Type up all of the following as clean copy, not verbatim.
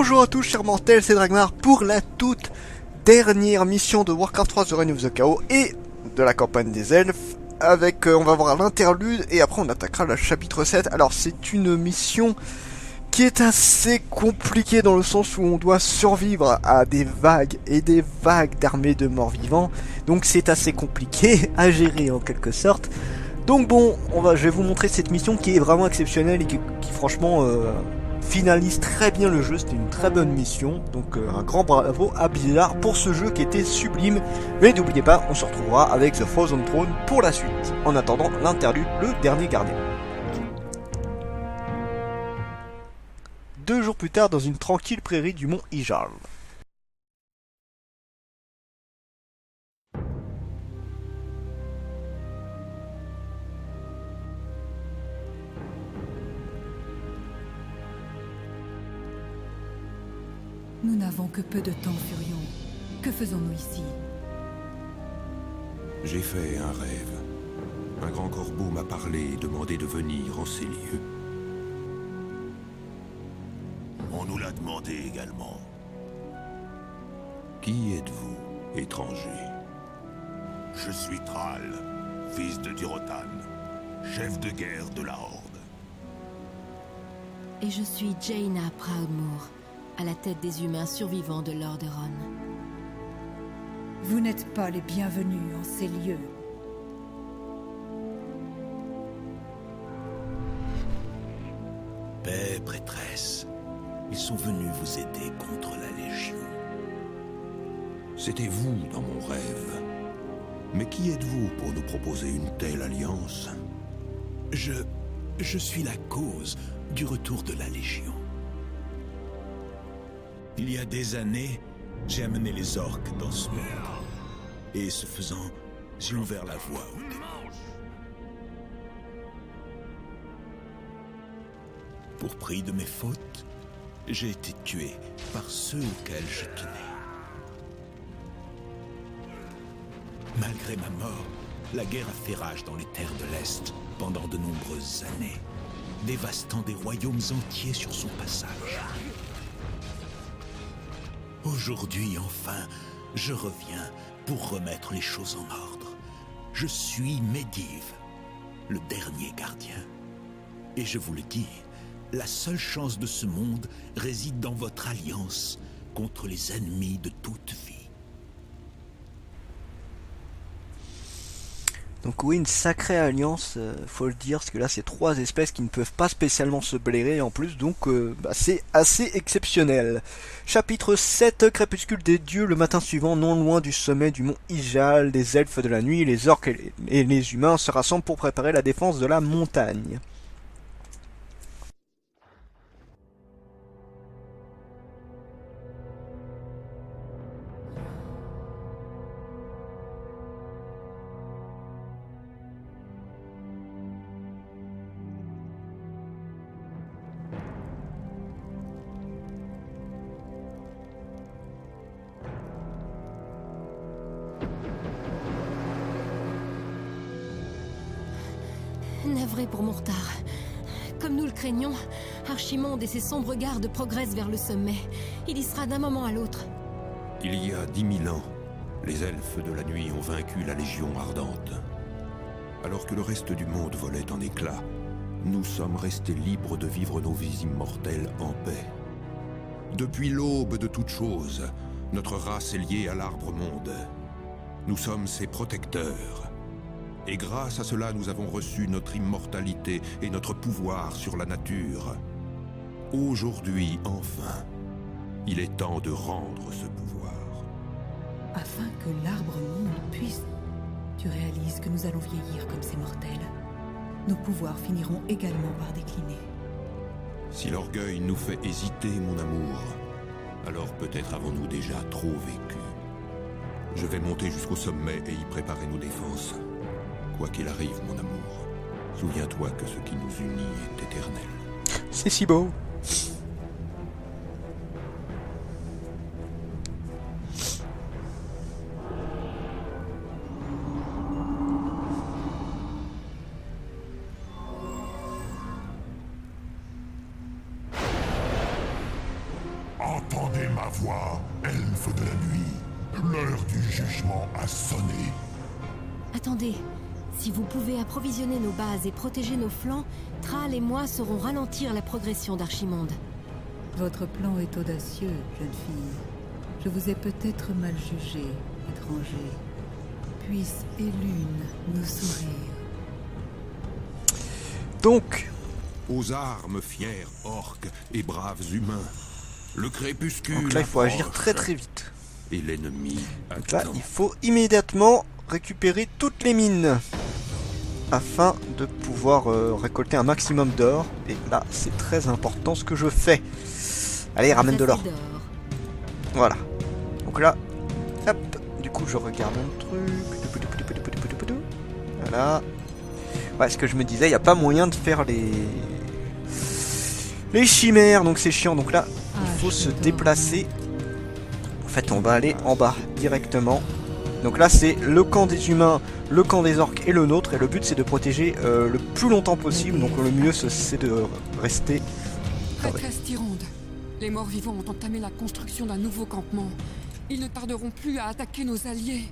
Bonjour à tous chers mortels, c'est Dragmar pour la toute dernière mission de Warcraft 3 The Reign of the Chaos et de la campagne des elfes. Avec, on va voir l'interlude et après on attaquera le chapitre 7. Alors c'est une mission qui est assez compliquée dans le sens où on doit survivre à des vagues et des vagues d'armées de morts vivants. Donc c'est assez compliqué à gérer en quelque sorte. Donc bon, je vais vous montrer cette mission qui est vraiment exceptionnelle et qui franchement finalise très bien le jeu. C'était une très bonne mission, donc un grand bravo à Blizzard pour ce jeu qui était sublime. Mais n'oubliez pas, on se retrouvera avec The Frozen Throne pour la suite. En attendant l'interlude, le dernier gardien. 2 jours plus tard, dans une tranquille prairie du mont Ijal. Nous n'avons que peu de temps, Furion. Que faisons-nous ici? J'ai fait un rêve. Un grand corbeau m'a parlé et demandé de venir en ces lieux. On nous l'a demandé également. Qui êtes-vous, étranger? Je suis Thrall, fils de Durotan, chef de guerre de la Horde. Et je suis Jaina Proudmoore, à la tête des humains survivants de Lordaeron. Vous n'êtes pas les bienvenus en ces lieux. Paix, prêtresse. Ils sont venus vous aider contre la Légion. C'était vous dans mon rêve. Mais qui êtes-vous pour nous proposer une telle alliance? Je suis la cause du retour de la Légion. Il y a des années, j'ai amené les orques dans ce monde. Et ce faisant, j'ai ouvert la voie aux démons. Pour prix de mes fautes, j'ai été tué par ceux auxquels je tenais. Malgré ma mort, la guerre a fait rage dans les terres de l'Est pendant de nombreuses années, dévastant des royaumes entiers sur son passage. Aujourd'hui, enfin, je reviens pour remettre les choses en ordre. Je suis Medivh, le dernier gardien. Et je vous le dis, la seule chance de ce monde réside dans votre alliance contre les ennemis de toute vie. Donc oui, une sacrée alliance, faut le dire, parce que là c'est 3 espèces qui ne peuvent pas spécialement se blairer en plus, donc c'est assez exceptionnel. Chapitre 7, Crépuscule des dieux, le matin suivant, non loin du sommet du mont Ijal, les elfes de la nuit, les orques et les humains se rassemblent pour préparer la défense de la montagne. Navré pour mon retard. Comme nous le craignons, Archimonde et ses sombres gardes progressent vers le sommet. Il y sera d'un moment à l'autre. Il y a 10 000 ans, les elfes de la nuit ont vaincu la Légion ardente. Alors que le reste du monde volait en éclats, nous sommes restés libres de vivre nos vies immortelles en paix. Depuis l'aube de toute chose, notre race est liée à l'arbre-monde. Nous sommes ses protecteurs. Et grâce à cela, nous avons reçu notre immortalité et notre pouvoir sur la nature. Aujourd'hui, enfin, il est temps de rendre ce pouvoir. Afin que l'arbre-monde puisse... Tu réalises que nous allons vieillir comme ces mortels. Nos pouvoirs finiront également par décliner. Si l'orgueil nous fait hésiter, mon amour, alors peut-être avons-nous déjà trop vécu. Je vais monter jusqu'au sommet et y préparer nos défenses. Quoi qu'il arrive, mon amour, souviens-toi que ce qui nous unit est éternel. C'est si beau. ma voix, elfe de la nuit. L'heure du jugement a sonné. Attendez, si vous pouvez approvisionner nos bases et protéger nos flancs, Thrall et moi saurons ralentir la progression d'Archimonde. Votre plan est audacieux, jeune fille. Je vous ai peut-être mal jugé, étranger. Puisse Elune nous sourire. Donc, Aux armes, fiers orques et braves humains. Le crépuscule. donc là, il faut agir approche, très très vite. Et l'ennemi Donc là, attend. il faut immédiatement récupérer toutes les mines afin de pouvoir récolter un maximum d'or. Et là, c'est très important ce que je fais. Allez, ramène de l'or. Assez Voilà. Donc là, hop. Du coup, je regarde un truc. Voilà. Ouais, ce que je me disais, il n'y a pas moyen de faire les chimères, donc c'est chiant. Donc là, il faut se déplacer. En fait, on va aller en bas directement. Donc là, c'est le camp des humains, le camp des orques et le nôtre. Et le but, c'est de protéger le plus longtemps possible. Donc le mieux, c'est de rester. Prêtresse Tyrande, les morts-vivants ont entamé la construction d'un nouveau campement. Ils ne tarderont plus à attaquer nos alliés.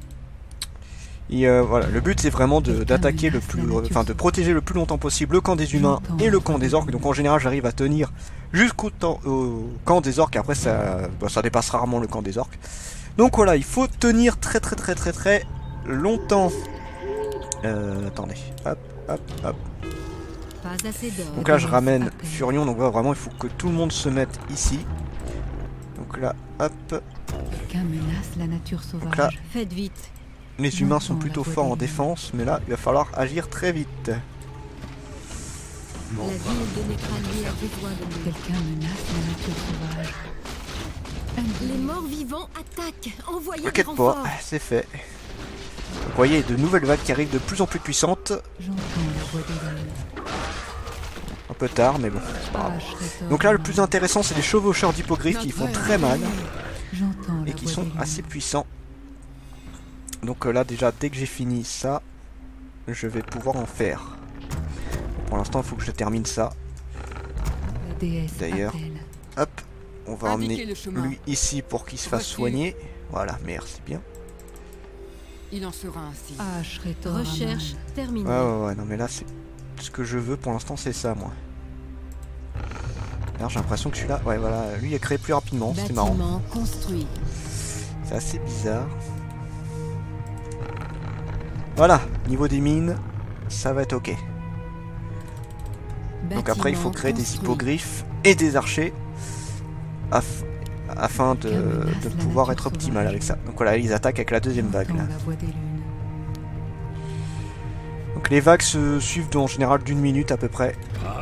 Et voilà, le but c'est vraiment d'attaquer le plus, enfin de protéger le plus longtemps possible le camp des humains et le camp des orques. Donc en général, j'arrive à tenir jusqu'au camp des orques. Après, ça dépasse rarement le camp des orques. Donc voilà, il faut tenir très longtemps. Attendez, hop, hop, hop. Pas assez d'or. Donc là, je ramène Furion. Donc vraiment, il faut que tout le monde se mette ici. Donc là, hop. Quelqu'un menace la nature sauvage. Donc là, Faites vite. les humains sont plutôt forts en défense, mais là, il va falloir agir très vite. La ville de Nécralier a besoin de nous. Quelqu'un menace la nature sauvage. Les morts-vivants attaquent. Envoyez des T'inquiète renforts. pas, c'est fait. Vous voyez, de nouvelles vagues qui arrivent de plus en plus puissantes. J'entends la voix des lune. Un peu tard, mais bon, c'est pas grave. Ah, Shretor Donc là, le Aman. plus intéressant, c'est les chevaucheurs d'hippogriffes qui font très mal J'entends la et qui voix sont des lunes. assez puissants. Donc là, déjà, dès que j'ai fini ça, je vais pouvoir en faire. Pour l'instant, il faut que je termine ça. La déesse D'ailleurs. appelle. Hop, on va Indiquez emmener le chemin. lui ici pour qu'il se fasse Voici. soigner. Voilà, merci bien. Il en sera ainsi. Ah, Shretor Aman. Recherche terminée. Ouais, non, mais là, c'est ce que je veux pour l'instant, c'est ça, moi. Alors, j'ai l'impression que celui-là, ouais, voilà, lui, il a créé plus rapidement, c'était marrant. Bâtiment construit. C'est assez bizarre. Voilà, niveau des mines, ça va être ok. Donc après, il faut créer des hippogriffes et des archers afin de pouvoir être optimal avec ça. Donc voilà, ils attaquent avec la deuxième vague là. J'entends la voix des lunes. Donc les vagues se suivent en général d'une minute à peu près.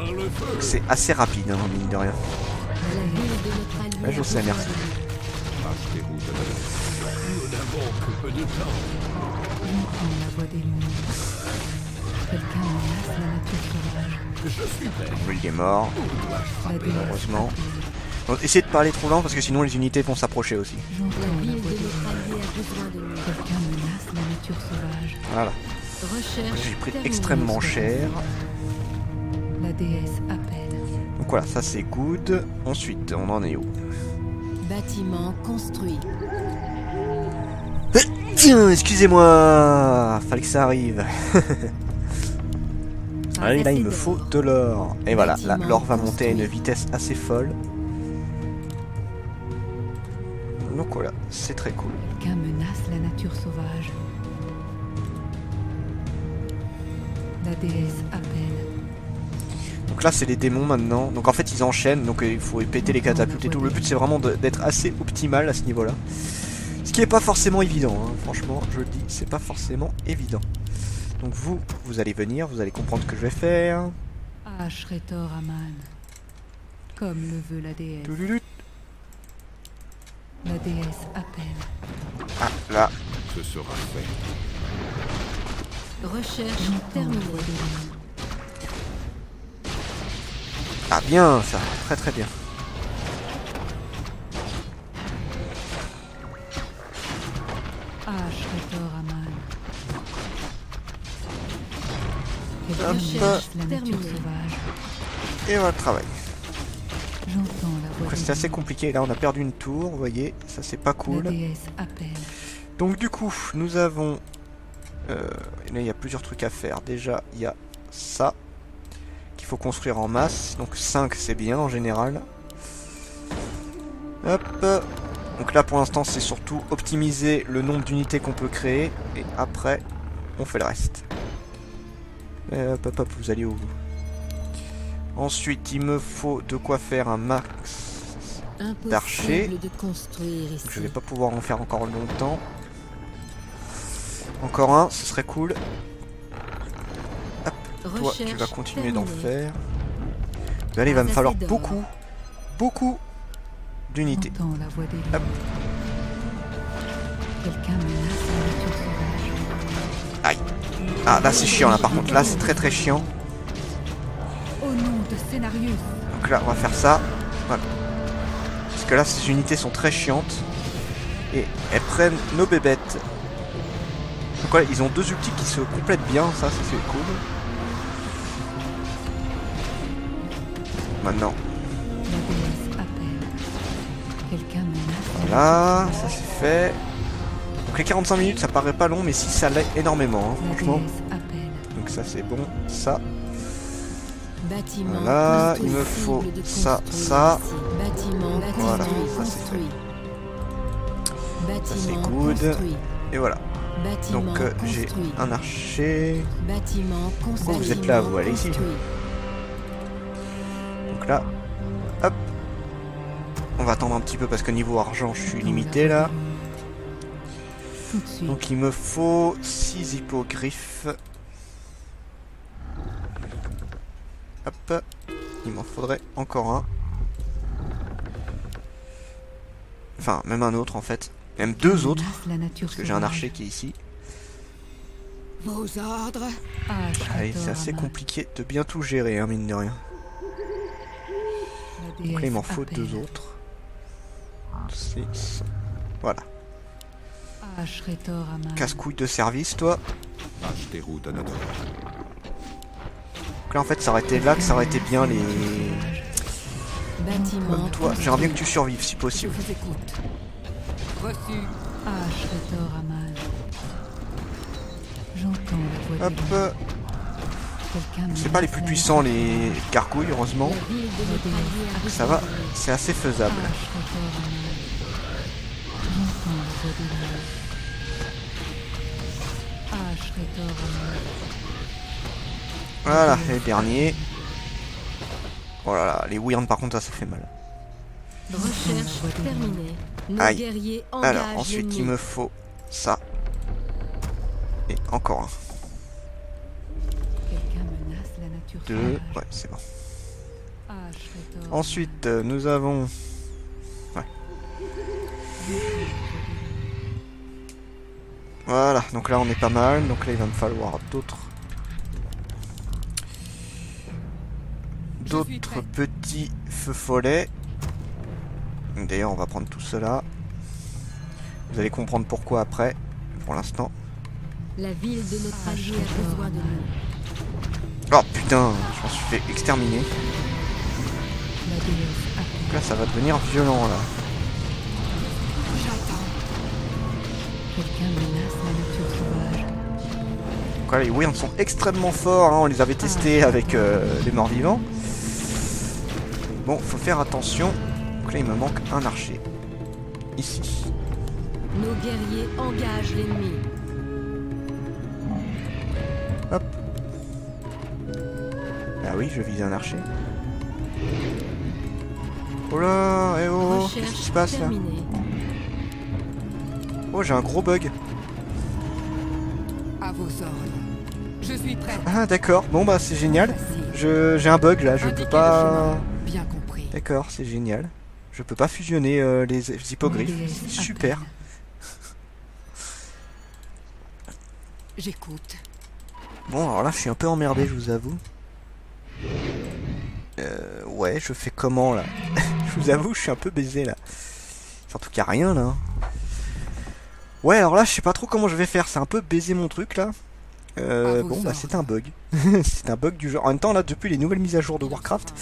Donc c'est assez rapide, hein, mine de rien. La ville de Nécralier Ouais, je a sais, besoin merci. de nous. Trace les routes à J'entends la voix des lunes. Quelqu'un menace la nature sauvage. Lui il est mort, La déesse heureusement. appelle. Donc essayez de parler trop lent parce que sinon les unités vont s'approcher aussi. J'entends La la ville de voix des lunes. Nécralier a besoin de nous. Quelqu'un menace la nature sauvage. Voilà, Recherche j'ai pris terminée. extrêmement cher. La déesse appelle. Donc voilà, ça c'est good. Ensuite, on en est où? Bâtiment construit. Tiens, excusez-moi, fallait que ça arrive. Pas Allez, là assez il me d'or. faut de l'or. Et voilà, là Bâtiment l'or va monter à une construit. vitesse assez folle. Donc voilà, c'est très cool. Quelqu'un menace la nature sauvage. La déesse appelle. Donc là c'est les démons maintenant. Donc en fait ils enchaînent, donc il faut péter les catapultes et tout. Le but c'est vraiment d'être assez optimal à ce niveau là. Ce qui est pas forcément évident, hein. Franchement je le dis, c'est pas forcément évident. Donc vous allez venir, vous allez comprendre ce que je vais faire. Ah, Shretor Aman. Comme le veut la déesse. Touloulut. La déesse appelle. Ah là, Ce sera fait. Recherche J'entends la terminée. voix des lunes. ah bien ça, très très bien. Ah, Shretor Aman. Quelqu'un Hop. menace la nature Terminé. sauvage. Et voilà le travail. J'entends la voix. Donc c'est assez compliqué. Là, on a perdu une tour, vous voyez. Ça, c'est pas cool. La déesse appelle. Donc du coup, nous avons... là, il y a plusieurs trucs à faire. Déjà, il y a ça. Qu'il faut construire en masse. Donc 5, c'est bien en général. Hop. Donc là, pour l'instant, c'est surtout optimiser le nombre d'unités qu'on peut créer. Et après, on fait le reste. Hop, hop, hop, vous allez où vous? Ensuite, il me faut de quoi faire un max d'archers. Impossible de construire ici. Je vais pas pouvoir en faire encore longtemps. Encore un, ce serait cool. Hop, toi, tu vas continuer d'en faire. Mais allez, il va me falloir beaucoup d'unités. J'entends la voix des Hop. Quelqu'un menace la nature sauvage. Aïe. Ah, là, c'est chiant, là, par contre. Là, c'est très chiant. Au nom de Scénarius. Donc là, on va faire ça. Voilà. Parce que là, ces unités sont très chiantes. Et elles prennent nos bébêtes. Donc voilà, ils ont deux ultis qui se complètent bien. Ça c'est cool. Maintenant. La déesse appelle. Quelqu'un menace. Voilà, ça c'est fait. Donc les 45 minutes, ça paraît pas long, mais si ça l'est énormément, hein, La franchement. déesse appelle. Donc ça c'est bon. Ça. Bâtiment Voilà, il me impossible faut de ça, construire ça. ici. Bâtiment Voilà, construit, ça, c'est fait. construit. Bâtiment c'est good. construit. Et voilà. Bâtiment Donc j'ai construit. un archer. Bâtiment construit. Pourquoi vous êtes là, vous? Allez ici. Construit. Donc là, hop. On va attendre un petit peu parce que niveau argent, je suis limité là. Tout de suite. Donc il me faut 6 hippogriffes. Hop. Il m'en faudrait encore un. Enfin, même un autre en fait. Même deux autres. Menace la nature Parce que j'ai un sauvage. archer qui est ici. Vos ordres? Allez, c'est assez compliqué de bien tout gérer, hein, mine de rien. Donc là, il m'en faut deux autres. 6. Voilà. Casse-couille de service, toi. Ashterou Danador. Donc là, en fait, ça aurait été là que ça aurait été bien les... Bâtiment Comme toi, j'aimerais bien que tu survives si Je possible. vous écoute. Reçu. J'entends la voix Hop. Quelqu'un C'est pas les plus puissants, les gargouilles, heureusement. La ville de Neutralia Donc ça va, c'est assez faisable. Voilà, et le dernier. Oh là là, les Wyrms par contre, ça fait mal. Recherche terminée. Nos Aïe. guerriers engagent Alors, ensuite, il l'ennemi. me faut ça. Et encore un. Deux. Ouais, c'est bon. Ensuite, nous avons... Ouais. Voilà, donc là on est pas mal. Donc là il va me falloir d'autres... D'autres petits feux follets. D'ailleurs on va prendre tout cela. Vous allez comprendre pourquoi après. Pour l'instant. La ville de Neutralia a besoin de nous. Oh putain, je m'en suis fait exterminer. Donc là ça va devenir violent là. Donc là les Wyrms sont extrêmement forts, hein, on les avait testés avec les morts vivants. Bon, faut faire attention. Donc là il me manque un archer. Ici. Nos guerriers engagent l'ennemi. Hop. Ah oui, je vise un archer. Oh là, eh oh, qu'est-ce qui se passe là? Terminée. Oh, j'ai un gros bug. À vos ordres. Je suis prêt. Ah d'accord, bon bah c'est génial. J'ai un bug là, je peux Indiquez le pas... chemin. Bien compris. D'accord, c'est génial. Je peux pas fusionner les hippogriffes, c'est super. J'écoute. Bon alors là je suis un peu emmerdé, je vous avoue. Ouais, je fais comment là? Je vous avoue, je suis un peu baisé là. Surtout qu'il n'y a rien là. Ouais, alors là je sais pas trop comment je vais faire, c'est un peu baisé mon truc là. Bon bah c'est un bug. C'est un bug du jeu. En même temps là, depuis les nouvelles mises à jour de Warcraft,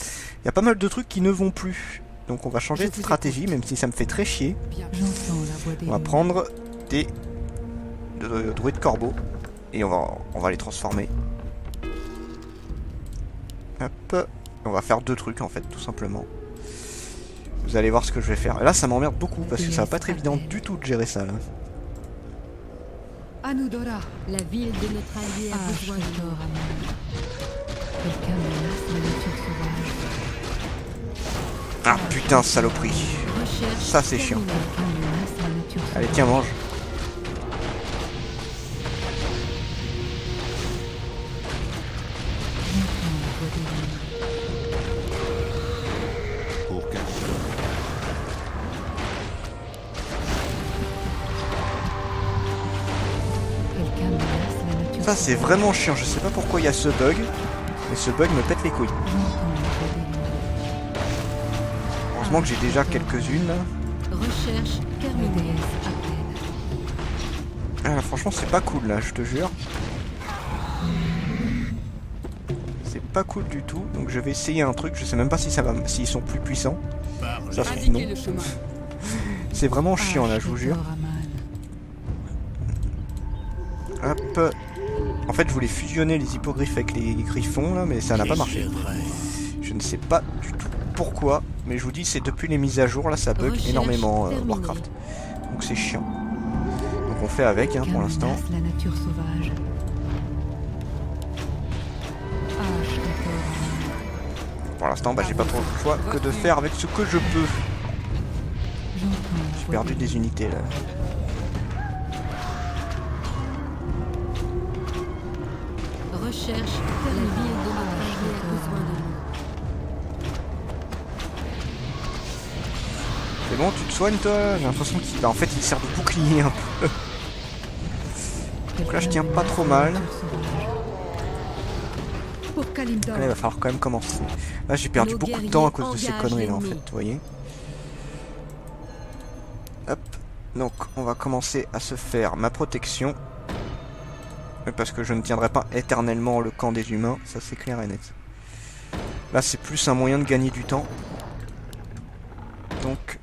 il y a pas mal de trucs qui ne vont plus. Donc on va changer de stratégie, même si ça me fait très chier. J'entends la voix des On va loups. prendre des druides corbeaux et on va les transformer. Hop. On va faire deux trucs en fait, tout simplement. Vous allez voir ce que je vais faire. Et là ça m'emmerde beaucoup parce que ça va pas être évident du tout de gérer ça là. Anudora. La ville de notre allié a besoin de Ashretor nous. Aman. Quelqu'un menace la nature sauvage. Ah putain, saloperie. Recherche Ça, c'est chiant. terminée. Quelqu'un menace la nature sauvage. Allez tiens, mange. J'entends la voix des loups. Pour quelqu'un. Quelqu'un menace la nature Ça c'est sauvage. vraiment chiant, je sais pas pourquoi il y a ce bug. Mais ce bug me pète les couilles. J'entends la voix des loups. Heureusement que j'ai déjà quelques-unes là. Recherche La terminée. déesse appelle. Ah là, franchement c'est pas cool là, je te jure. C'est pas cool du tout, donc je vais essayer un truc, je sais même pas si ça va, s'ils sont plus puissants. Ça se trouve non. Indiquez le chemin. C'est vraiment chiant là, je vous jure. Ashretor Aman. Hop. En fait je voulais fusionner les hippogriffes avec les griffons là, mais ça n'a pas marché. Je ne sais pas du tout pourquoi, mais je vous dis c'est depuis les mises à jour là ça bug Recherche énormément terminée. Warcraft. Donc c'est chiant. Donc on fait avec hein, Quelqu'un pour l'instant. menace la nature sauvage. Ashretor Aman. Pour l'instant bah j'ai pas trop le choix que de faire avec ce que je peux. J'entends la J'ai voix perdu des des unités là. Recherche la ville de notre allié a besoin de nous. C'est bon, tu te soignes toi? J'ai l'impression qu'il bah, en fait il sert de bouclier un peu. Donc là je tiens pas trop mal. Pour Kalimdor. Là il va falloir quand même commencer. Là j'ai perdu Nos beaucoup de temps à guerriers cause de ces engagent conneries là en fait, l'ennemi. vous voyez. Hop. Donc on va commencer à se faire ma protection. Parce que je ne tiendrai pas éternellement le camp des humains, ça c'est clair et net. Là c'est plus un moyen de gagner du temps. Donc...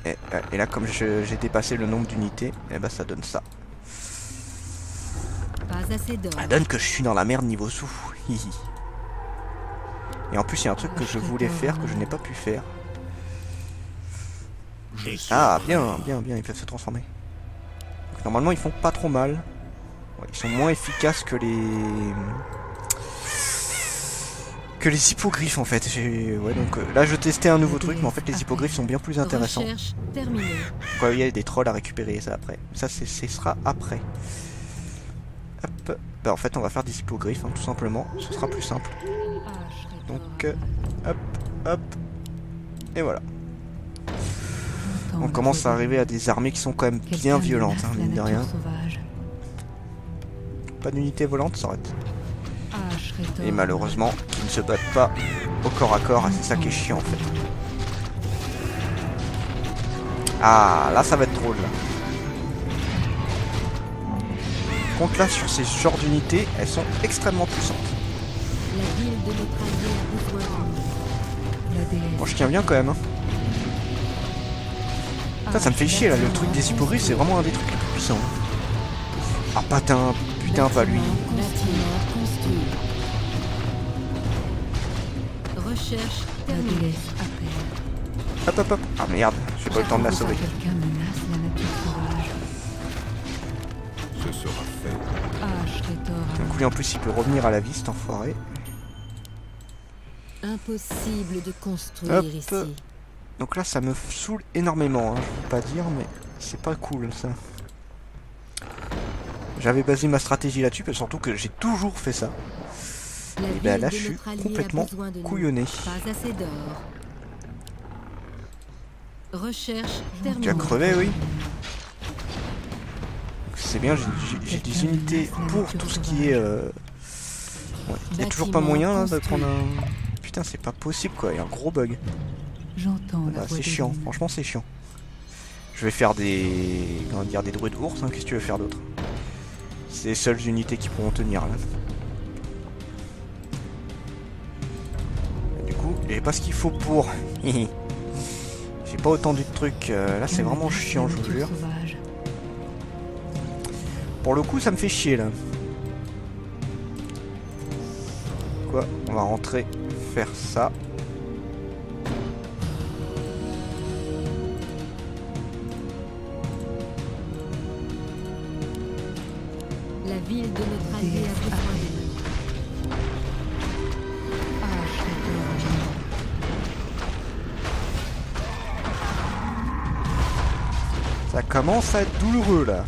Et là comme j'ai dépassé le nombre d'unités, et bah ça donne ça. Pas assez d'or. Ça donne que je suis dans la merde niveau sous. Hihi. Et en plus il y a un truc que je voulais faire que je n'ai pas pu faire. Ah bien, bien, bien, ils peuvent se transformer. Donc, normalement ils font pas trop mal. Ouais, ils sont moins efficaces que les hippogriffes en fait. Ouais, donc là je testais un nouveau truc, mais en fait les hippogriffes sont bien plus intéressants. Recherche terminée. Ouais, il y a des trolls à récupérer ça après. Ça ce sera après. Hop. Bah en fait on va faire des hippogriffes hein, tout simplement. Ce sera plus simple. Donc hop, hop. Et voilà. On commence à arriver à des armées qui sont quand même bien violentes, hein, mine de rien. Pas d'unité volante, ça aurait été. Et malheureusement, qui ne se battent pas au corps à corps, c'est ça qui est chiant en fait. Ah, là ça va être drôle là. Par contre là, sur ces genres d'unités, elles sont extrêmement puissantes. La ville de notre allié a besoin de nous. Bon, je tiens bien quand même. Hein. Ça me fait chier là, le truc des hippogriffes, c'est vraiment un des trucs les plus puissants. Ah patin, putain, pas lui. Bâtiment construit. Recherche terminée. Hop hop hop. Ah merde, j'ai pas eu le temps de la sauver. Quelqu'un menace la nature sauvage. Ce sera fait. Ashretor Du coup, lui en plus, il peut revenir à la vie, cet enfoiré. Impossible de construire Hop. ici. Donc là, ça me saoule énormément, hein, je peux pas dire, mais c'est pas cool ça. J'avais basé ma stratégie là-dessus, mais surtout que j'ai toujours fait ça. La Et ville bah là, de je suis notre allié a complètement besoin de nous. couillonné. Pas assez d'or. Recherche Tu as terminée. crevé, oui. C'est bien, j'ai des unités pour tout ce qui est... Ouais. Il y a toujours pas moyen là de prendre un... Putain, c'est pas possible quoi, il y a un gros bug. J'entends la Bah, voix c'est des chiant, loups. franchement c'est chiant. Je vais faire des... Comment dire, des druides ours, hein. Qu'est-ce que tu veux faire d'autre? C'est les seules unités qui pourront tenir là. Et du coup, j'ai pas ce qu'il faut pour. J'ai pas autant de trucs. Là, c'est vraiment chiant, je vous jure. Sauvage. Pour le coup, ça me fait chier là. Quoi? On va rentrer, faire ça. La ville de notre allié a besoin de nous. Ah, Shredder. Ça commence à être douloureux là.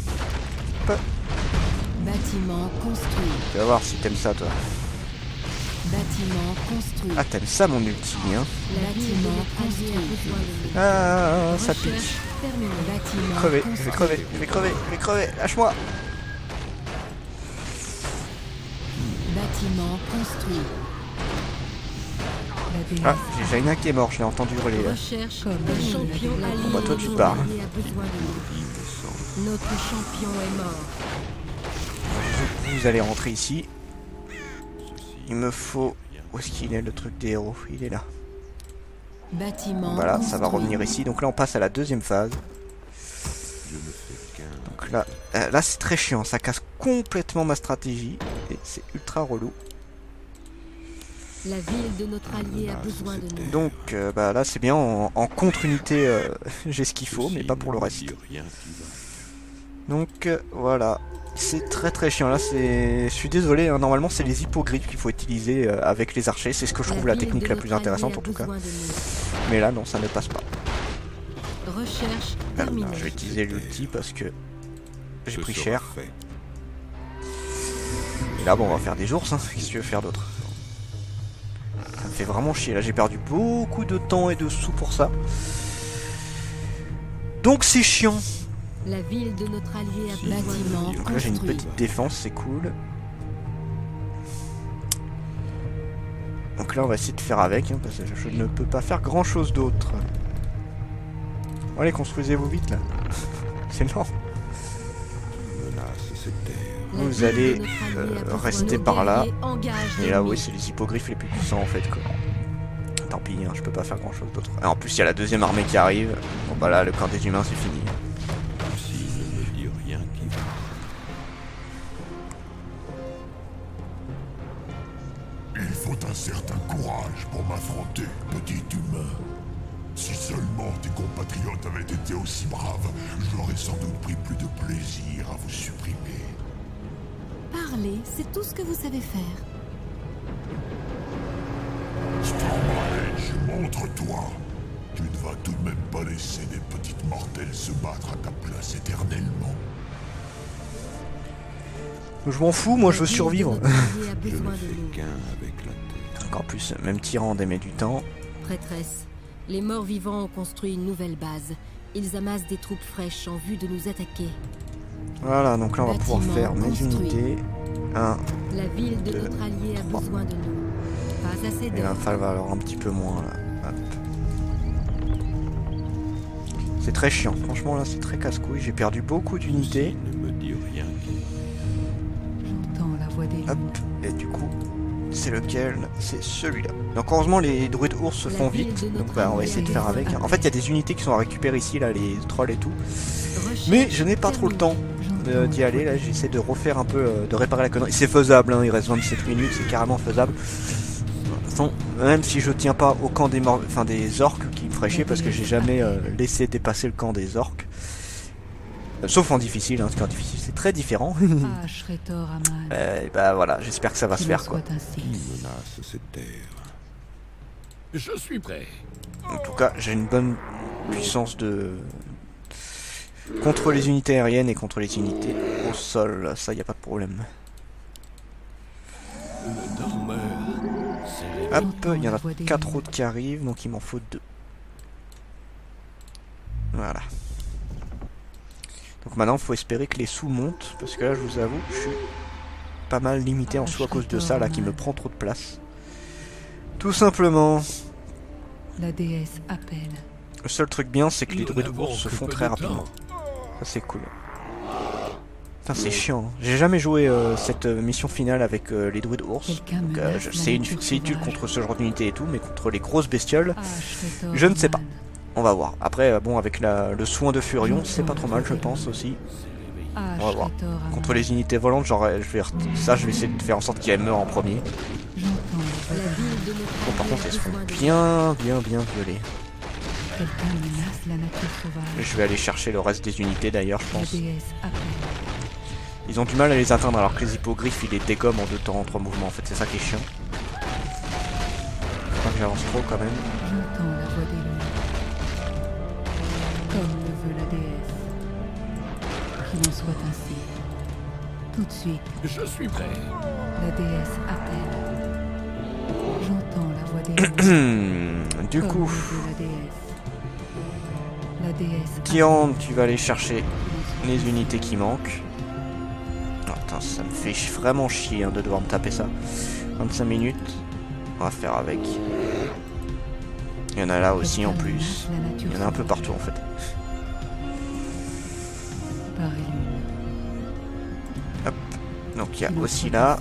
Bâtiment construit. Tu vas voir si t'aimes ça toi. Bâtiment construit. Ah, t'aimes ça mon ulti, hein? Bâtiment construit. Ah, ça Recherche pique. terminée. Bâtiment Crever, je construit. vais crever, je vais crever, je vais crever, lâche-moi. Bâtiment construit. La déesse. Ah, j'ai Jaina qui est mort, je l'ai entendu hurler là. Recherche Comme un nous, champion la allié. Bon, bah, toi, tu te Notre barres. allié a besoin de nous. Notre champion est mort. Vous allez rentrer ici. Il me faut... Où est-ce qu'il est le truc des héros? Il est là. Bâtiment Voilà, ça va construit. revenir ici. Donc là on passe à la deuxième phase. Donc là, là c'est très chiant, ça casse complètement ma stratégie. Et c'est ultra relou. La ville de notre allié a besoin de nous. Donc bah là c'est bien, en contre-unité j'ai ce qu'il faut, mais pas pour le reste. Donc voilà. C'est très chiant là, c'est... Je suis désolé, hein, normalement c'est les hippogriffes qu'il faut utiliser avec les archers, c'est ce que je trouve la ville technique de la notre plus intéressante allié en a tout cas. besoin de nous. Mais là non, ça ne passe pas. Recherche Alors, terminée. je vais utiliser l'ulti parce que j'ai pris cher. Et là bon on va faire des ours, hein. Qu'est-ce que tu veux faire d'autre? Ça me fait vraiment chier, là j'ai perdu beaucoup de temps et de sous pour ça. Donc c'est chiant. La ville de notre allié a bâtiment Donc là j'ai une construit. petite défense, c'est cool. Donc là on va essayer de faire avec, hein, parce que je ne peux pas faire grand chose d'autre. Bon, allez, construisez-vous vite là. C'est lent. La Vous ville allez de notre allié a besoin rester de par là. guerriers, engage Et là l'ennemi. oui c'est les hippogriffes les plus puissants en fait quoi. Tant pis, hein, je peux pas faire grand chose d'autre. Et en plus il y a la deuxième armée qui arrive. Bon bah là le camp des humains c'est fini. Il faut un certain courage pour m'affronter, petit humain. Si seulement tes compatriotes avaient été aussi braves, j'aurais sans doute pris plus de plaisir à vous supprimer. Parler, c'est tout ce que vous savez faire. Stormrage, montre-toi. Tu ne vas tout de même pas laisser des petites mortelles se battre à ta place éternellement. Je m'en fous, moi je veux La ville de survivre. notre allié a besoin de nous. Encore plus, même Tyrande met du temps. Prêtresse, les morts vivants ont construit une nouvelle base. Ils amassent des troupes fraîches en vue de nous attaquer. Voilà, donc là on va pouvoir Bâtiment faire mes construit. unités. 1, La ville de Deux, notre allié a 3. besoin de nous. Pas assez il va d'hommes. falloir un petit peu moins là. Hop. C'est très chiant, franchement là c'est très casse-couille. J'ai perdu beaucoup d'unités. J'entends la voix des Hop, et du coup, c'est lequel? C'est celui-là. Donc heureusement les druides ours se La font ville vite, de donc notre bah, on va allié essayer de a faire besoin avec. de En nous. fait il y a des unités qui sont à récupérer ici, là, les trolls et tout. Recherche Mais je n'ai pas trop le temps terminée. d'y aller, là j'essaie de refaire un peu, de réparer la connerie. C'est faisable, hein, il reste 27 minutes, c'est carrément faisable. De toute façon, même si je tiens pas au camp des morts, enfin des orques qui me ferait chier parce que j'ai jamais laissé dépasser le camp des orques. Sauf en difficile, hein, parce qu'en difficile c'est très différent. Ah, Shretor Aman. Bah voilà, j'espère que ça va se Qu'il en faire quoi. soit ainsi. Menace cette terre. Je suis prêt. En tout cas, j'ai une bonne puissance de... contre les unités aériennes et contre les unités au sol, ça y a pas de problème. Le dormeur. Hop, il y en a 4 autres qui arrivent, donc il m'en faut 2. Voilà. Donc maintenant, il faut espérer que les sous montent, parce que là, je vous avoue, je suis pas mal limité en sous à cause de ça, là, qui me prend trop de place. Tout simplement. La déesse appelle. Le seul truc bien, c'est que les Nous druides n'avons ours se que font peu très de rapidement. temps. Ça, c'est cool. Putain, c'est chiant. J'ai jamais joué cette mission finale avec les druides ours. Quelqu'un Donc, menace la c'est nature utile sauvage. contre ce genre d'unité et tout, mais contre les grosses bestioles, Ashretor je ne sais pas. Aman. On va voir. Après, bon, avec le soin de Furion, c'est pas trop mal, je pense aussi. On va voir. Ashretor Aman. Contre les unités volantes, genre, je vais essayer de faire en sorte qu'elles meurent en premier. J'entends La la voix. ville de Montréal Bon, par contre, a elles se font besoin de- bien violer. Quelqu'un menace la nature sauvage. Je vais aller chercher le reste des unités d'ailleurs, je La pense. déesse appelle. Ils ont du mal à les atteindre alors que les hippogriffes, ils les dégomment en 2 temps, en 3 mouvements. En fait, c'est ça qui est chiant. Faut pas que j'avance trop quand même. J'entends la voix des lunes. Comme le veut la déesse. Qu'il en soit ainsi. Tout de suite, Je suis prêt. la déesse appelle. J'entends la voix des lunes. Du Comme coup, le veut la déesse. La déesse Tyrande, tu vas aller chercher les unités qui manquent. Oh, putain, ça me fait vraiment chier hein, de devoir me taper ça. 25 minutes. On va faire avec. Il y en a là aussi en plus. Il y en a un peu partout en fait. Par et lune. Donc il y a Qu'il en aussi soit là.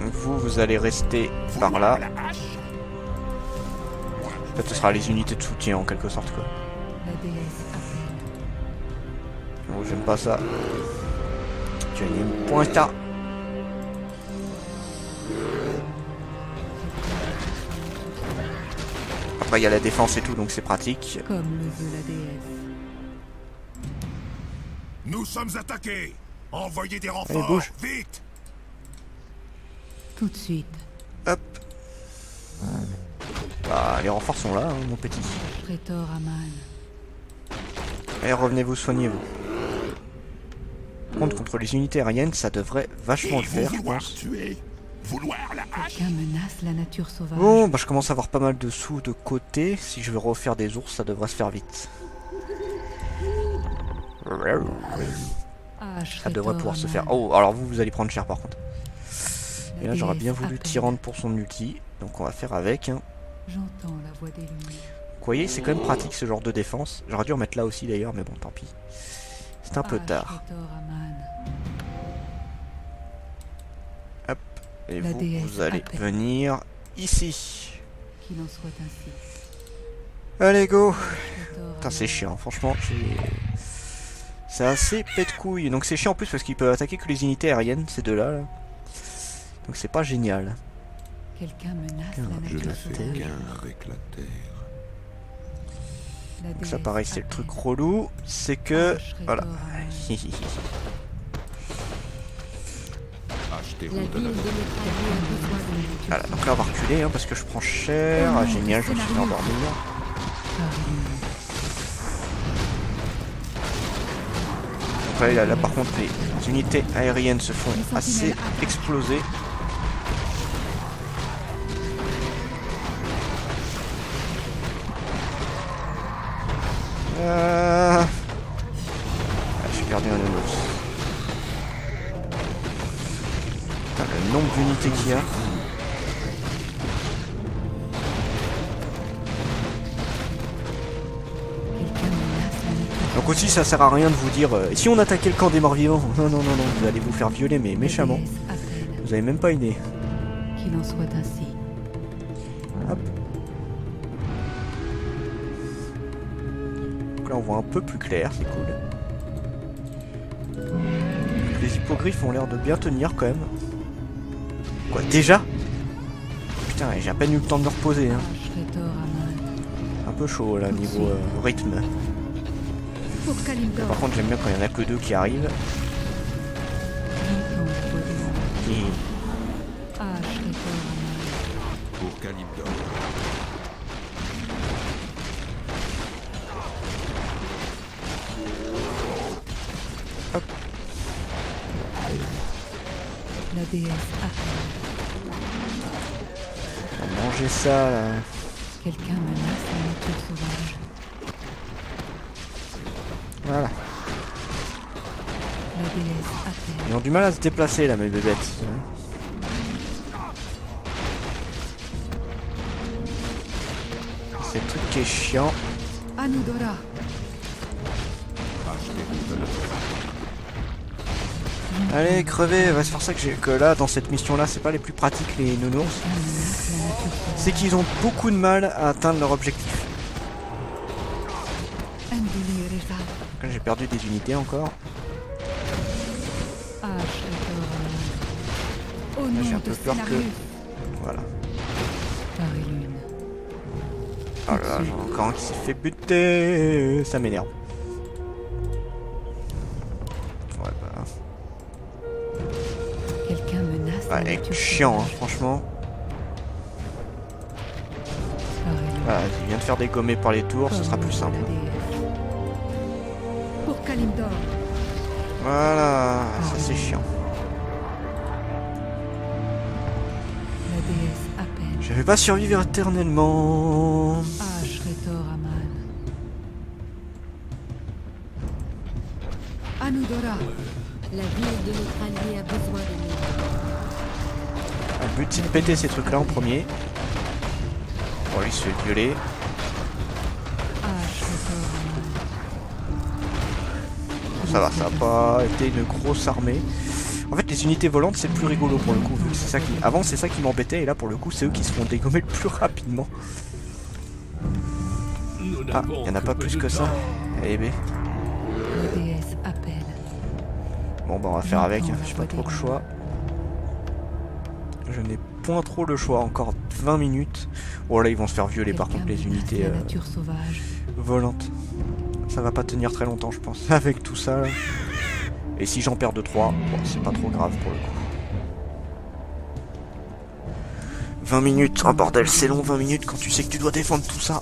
ainsi. Vous allez rester par là. En fait, ce sera les unités de soutien en quelque sorte quoi. La déesse appelle. Bon, j'aime pas ça. Tu as une pointe là. Après, il y a la défense et tout, donc c'est pratique. Comme le veut la déesse. Nous sommes attaqués. Envoyez des Allez, renforts, bouge. vite. Tout de suite. Hop. Bah, les renforts sont là, hein, mon petit. Prétor Aman. Allez, revenez vous soigner, vous. Par contre, contre les unités aériennes, ça devrait vachement le Vous faire, je vouloir pense. tuer. Vouloir la hache. Quelqu'un menace la nature sauvage. Bon, bah je commence à avoir pas mal de sous de côté. Si je veux refaire des ours, ça devrait se faire vite. Ça devrait pouvoir se faire. Oh, alors vous allez prendre cher par contre. Et là, j'aurais bien voulu Tyrande pour son ulti. Donc on va faire avec. Hein. J'entends la voix des lunes. Vous voyez, c'est quand même pratique ce genre de défense. J'aurais dû en mettre là aussi d'ailleurs, mais bon, tant pis. C'est un peu tard. Ashretor Aman. Et La vous, déesse vous allez appelle. venir ici. Qu'il en soit ainsi. Allez, go! Ashretor Putain, c'est Aman. chiant, franchement. C'est assez pète couille. Donc c'est chiant en plus parce qu'ils peuvent attaquer que les unités aériennes, ces deux-là. Là. Donc c'est pas génial. Quelqu'un menace la Je nature ne fais sauvage. qu'un avec la terre. La Donc ça déesse pareil, c'est le appelle. truc relou. C'est que... Ashretor Voilà. Aman. Achetez La ville de Montréal a besoin de nous. Voilà, donc là on va reculer hein, parce que je prends cher. Ah, génial, je me suis fait endormir. Par et lune. Donc là, par contre, les unités aériennes se font assez exploser. Ah, j'ai perdu un ours. Putain, le nombre d'unités qu'il y a. Quelqu'un menace la nature. Donc aussi ça sert à rien de vous dire et si on attaquait le camp des morts vivants. Non, vous allez vous faire violer mais méchamment. La déesse appelle. Vous avez même pas idée. Qu'il en soit ainsi. Hop. Donc là on voit un peu plus clair, c'est cool. Les hippogriffes ont l'air de bien tenir quand même. Quoi, déjà? Putain, j'ai à peine eu le temps de me reposer. Hein. Ashretor Aman. Un peu chaud là niveau rythme. Pour Kalimdor, Par contre j'aime bien quand il y en a que deux qui arrivent. J'entends la voix des lunes. Et Ashretor Aman. Pour Kalimdor. La déesse appelle. on va manger ça là. Quelqu'un menace la nature sauvage. Voilà. La déesse appelle. Ils ont du mal à se déplacer là mes bébêtes. C'est le truc qui est chiant. Anudora. Achetez Roudel. Allez, crevez. Ouais, c'est pour ça que là, dans cette mission-là, c'est pas les plus pratiques, les nounours. C'est qu'ils ont beaucoup de mal à atteindre leur objectif. Là, j'ai perdu des unités encore. Là, j'ai un peu peur que... Voilà. Oh là là, j'en ai encore un qui s'est fait buter. Ça m'énerve. Ouais, bah... Quelqu'un menace la Ouais, nature chiant, hein, sauvage. franchement. Voilà, il vient de faire dégommer par les tours, ce sera plus simple. Pour Kalimdor. Voilà, ça c'est chiant. La déesse appelle. Je vais pas survivre éternellement. Ashretor Aman. Anudora. La ville de notre allié a besoin de nous. Le but c'est de péter ces trucs là en premier. Bon, lui il se fait violer. Ashretor Aman. Ça va, ça a pas été une grosse armée. En fait, les unités volantes c'est le plus rigolo pour le coup. Vu que c'est ça qui... Avant c'est ça qui m'embêtait et là pour le coup c'est eux qui se font dégommer le plus rapidement. Ah, il y en a pas plus que ça. Eh ben. La déesse appelle. Bon bah on va faire avec, hein. J'ai pas trop le choix. Je n'ai point trop le choix, encore 20 minutes. Oh là ils vont se faire violer par contre les unités La nature sauvage. volantes. Ça va pas tenir très longtemps je pense, avec tout ça là. Et si j'en perds 2-3, bon, c'est pas trop grave pour le coup. 20 minutes, oh bordel c'est long 20 minutes quand tu sais que tu dois défendre tout ça.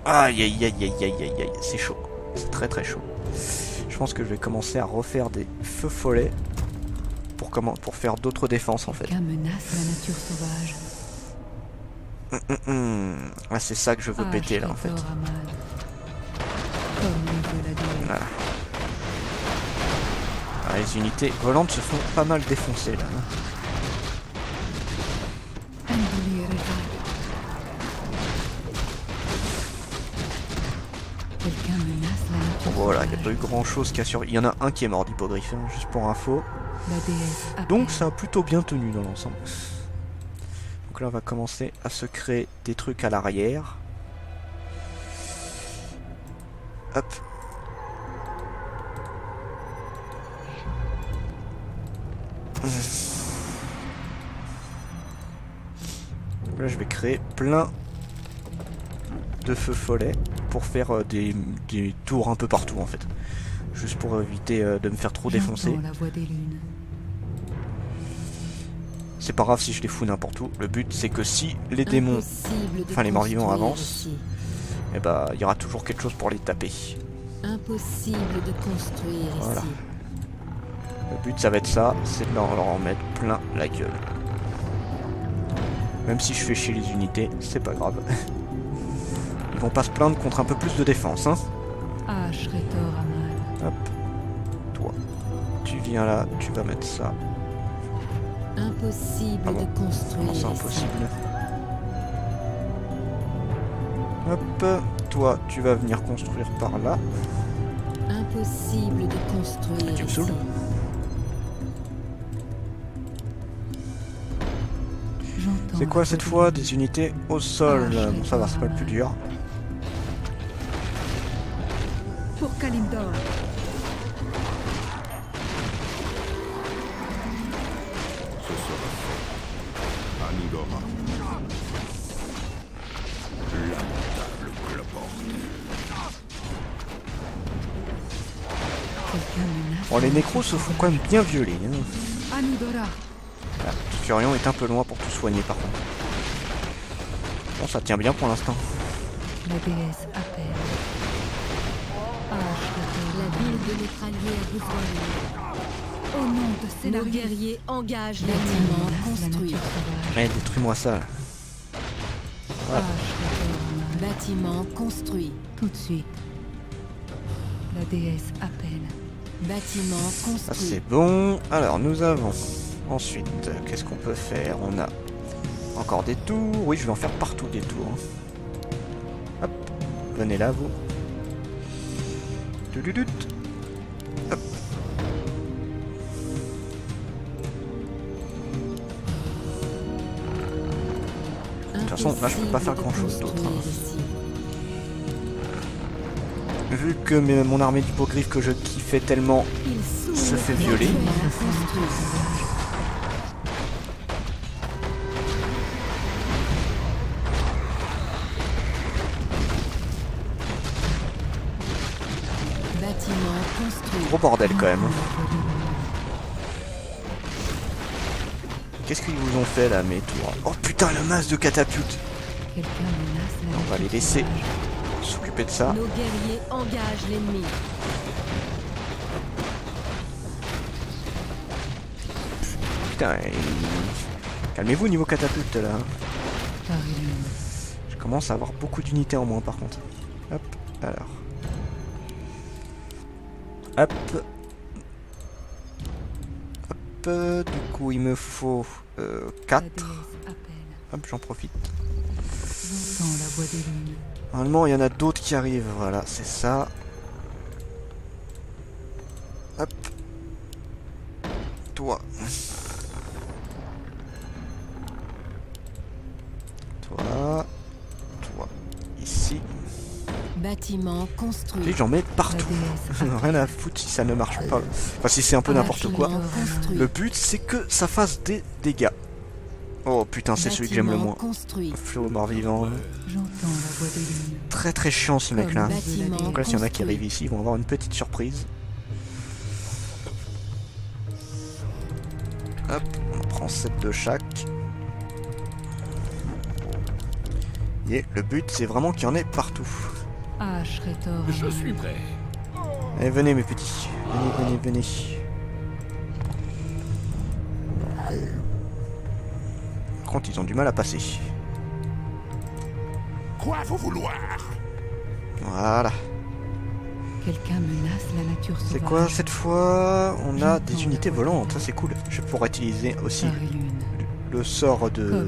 Aïe aïe aïe aïe aïe aïe aïe, c'est chaud. C'est très très chaud. Je pense que je vais commencer à refaire des feux follets pour faire d'autres défenses en fait. Quelqu'un menace la nature sauvage. Ah, c'est ça que je veux péter là en fait. Ashretor Aman. Comme le veut la déesse. Voilà. Ah, les unités volantes se font pas mal défoncer là. Anduli Rezal. Quelqu'un menace la nature Bon, voilà, il n'y a sauvage. pas eu grand chose qui a survécu. Il y en a un qui est mort d'hippogriffe, hein, juste pour info. La déesse appelle. Donc ça a plutôt bien tenu dans l'ensemble. Donc là on va commencer à se créer des trucs à l'arrière. Hop. Là je vais créer plein de feux follets pour faire des tours un peu partout en fait. Juste pour éviter de me faire trop défoncer. J'entends la voix des lunes. C'est pas grave si je les fous n'importe où. Le but c'est que si les démons, Impossible de enfin les morts-vivants construire avancent, ici. eh bah il y aura toujours quelque chose pour les taper. Impossible de construire Voilà. ici. Le but ça va être ça, c'est de leur en mettre plein la gueule. Même si je fais chier les unités, c'est pas grave. Ils vont pas se plaindre contre un peu plus de défense, hein. Ashretor Aman. Hop. Toi. Tu viens là, tu vas mettre ça. Impossible Ah bon? de construire Comment c'est ici. impossible? Hop. Toi, tu vas venir construire par là. Impossible de construire Tu me ici. saoules. J'entends C'est quoi la cette voix fois? des Des unités au sol. Ah, Bon ça va, c'est pas le plus dur. lunes. Pour Kalimdor. Ce sera fait. Anudora. Lamentable cloporte. Quelqu'un menace. Bon, les nécros se font quand même bien violer, hein. Anudora. Voilà. Furion est un peu loin pour tout soigner par contre. Bon, ça tient bien pour l'instant. La déesse appelle. Ashretor La Aman. ville de notre allié a besoin de Au nom de nous. Nos Cénarii. guerriers engagent Quelqu'un bâtiments menace la construits. nature sauvage. Allez, détruis-moi ça. Là. Voilà. Ashretor Aman. Bâtiments construits. Tout de suite. La déesse appelle. Bâtiments Ça construits. c'est bon. Alors nous avons ensuite, qu'est-ce qu'on peut faire? On a encore des tours. Oui, je vais en faire partout des tours. Hop, venez là vous. Tududut. Hop. façon, là je peux pas faire grand chose d'autre. Vu que mon armée d'hippogriffes que je kiffais tellement se fait violer. Gros bordel quand même. Qu'est-ce qu'ils vous ont fait là, mes tours? Oh putain, le masse de catapultes. On va les laisser s'occuper de ça. Nos guerriers engagent l'ennemi. Putain, calmez-vous niveau catapulte là. Je commence à avoir beaucoup d'unités en moins par contre. Hop, alors. Hop. Hop, du coup il me faut 4. Hop, j'en profite. Normalement il y en a d'autres qui arrivent, voilà, c'est ça. Hop. Toi. Toi. Toi. Ici. Bâtiment construit. Et j'en mets partout. Rien à foutre si ça ne marche pas. Enfin si c'est un peu n'importe quoi. Le but c'est que ça fasse des dégâts. Oh putain, c'est celui que j'aime le moins. Flot mort-vivant. Très très chiant ce mec là. Donc là s'il y en a qui arrivent ici, ils vont avoir une petite surprise. Hop, on prend 7 de chaque. Et le but c'est vraiment qu'il y en ait partout. Je suis prêt. Allez, venez mes petits. Venez, venez, venez. Par contre, ils ont du mal à passer. Quoi faut vouloir? Voilà. Quelqu'un menace la nature sauvage. C'est quoi cette fois? On a des unités volantes, ça c'est cool. Je pourrais utiliser aussi le sort de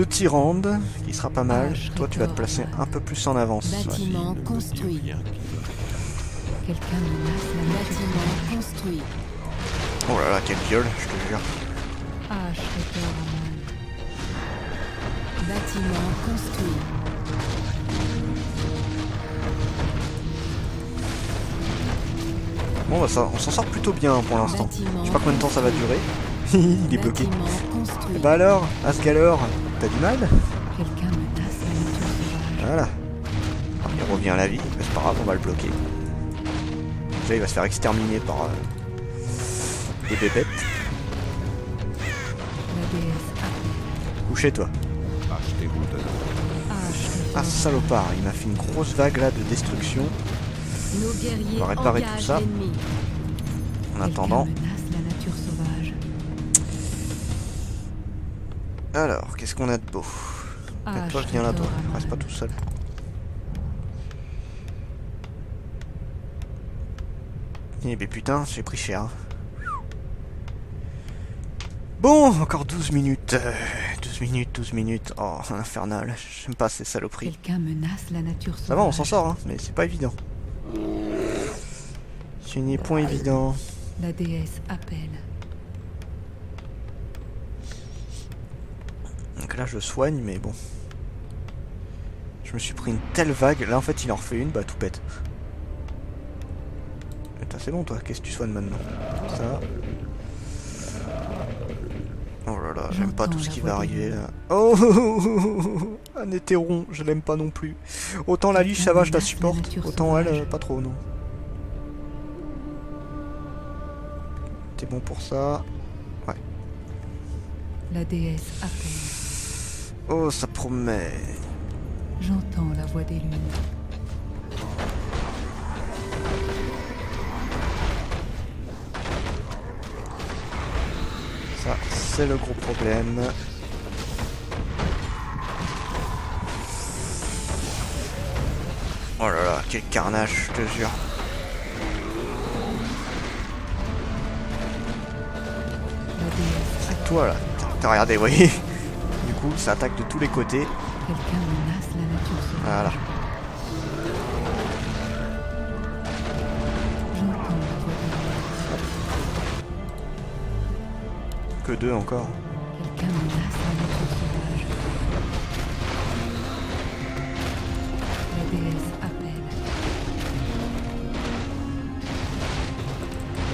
Tyrande, qui sera pas mal. Toi tu vas te placer un peu plus en avance. Bâtiment construit. Quelqu'un menace la nature Bâtiment construit. Oh là là, quel viol, je te jure. Bâtiment construit. Bon bah ça, on s'en sort plutôt bien pour l'instant. Je sais pas combien de temps ça va durer. Il est bloqué. Et bah alors, Asgalor, t'as du mal? Quelqu'un menace la nature sauvage. Voilà. Il revient à la vie, mais c'est pas grave, on va le bloquer. Déjà il va se faire exterminer par des bébêtes. Couchez-toi. Ah salopard, il m'a fait une grosse vague là de destruction. Nos guerriers On va réparer tout ça. En attendant. Alors, qu'est-ce qu'on a de beau? Toi, viens là, toi. Reste pas tout seul. Eh ben putain, j'ai pris cher. Bon, encore 12 minutes. 12 minutes. Oh, infernal. J'aime pas ces saloperies. Quelqu'un menace la nature sauvage. Ça va, on s'en sort, hein, mais c'est pas évident. Ce n'est point évident. La déesse appelle. Donc là, je soigne, mais bon. Je me suis pris une telle vague. Là, en fait, il en refait une, bah tout pète. Putain, c'est bon, toi. Qu'est-ce que tu soignes maintenant? Ça. Oh là là, j'aime pas tout ce qui va arriver là. Oh, un hétéron, je l'aime pas non plus. Autant la Liche, ça va, je la supporte. Autant elle, pas trop, non. T'es bon pour ça? Ouais. La déesse appelle. Oh, ça promet. J'entends la voix des lunes. Ça, c'est le gros problème. Oh là là, quel carnage, je te jure. C'est toi là, t'as regardé, vous voyez. Du coup, ça attaque de tous les côtés. Quelqu'un menace la nature sauvage. Voilà. J'entends la voix des lunes. Que deux encore. Quelqu'un menace la nature sauvage.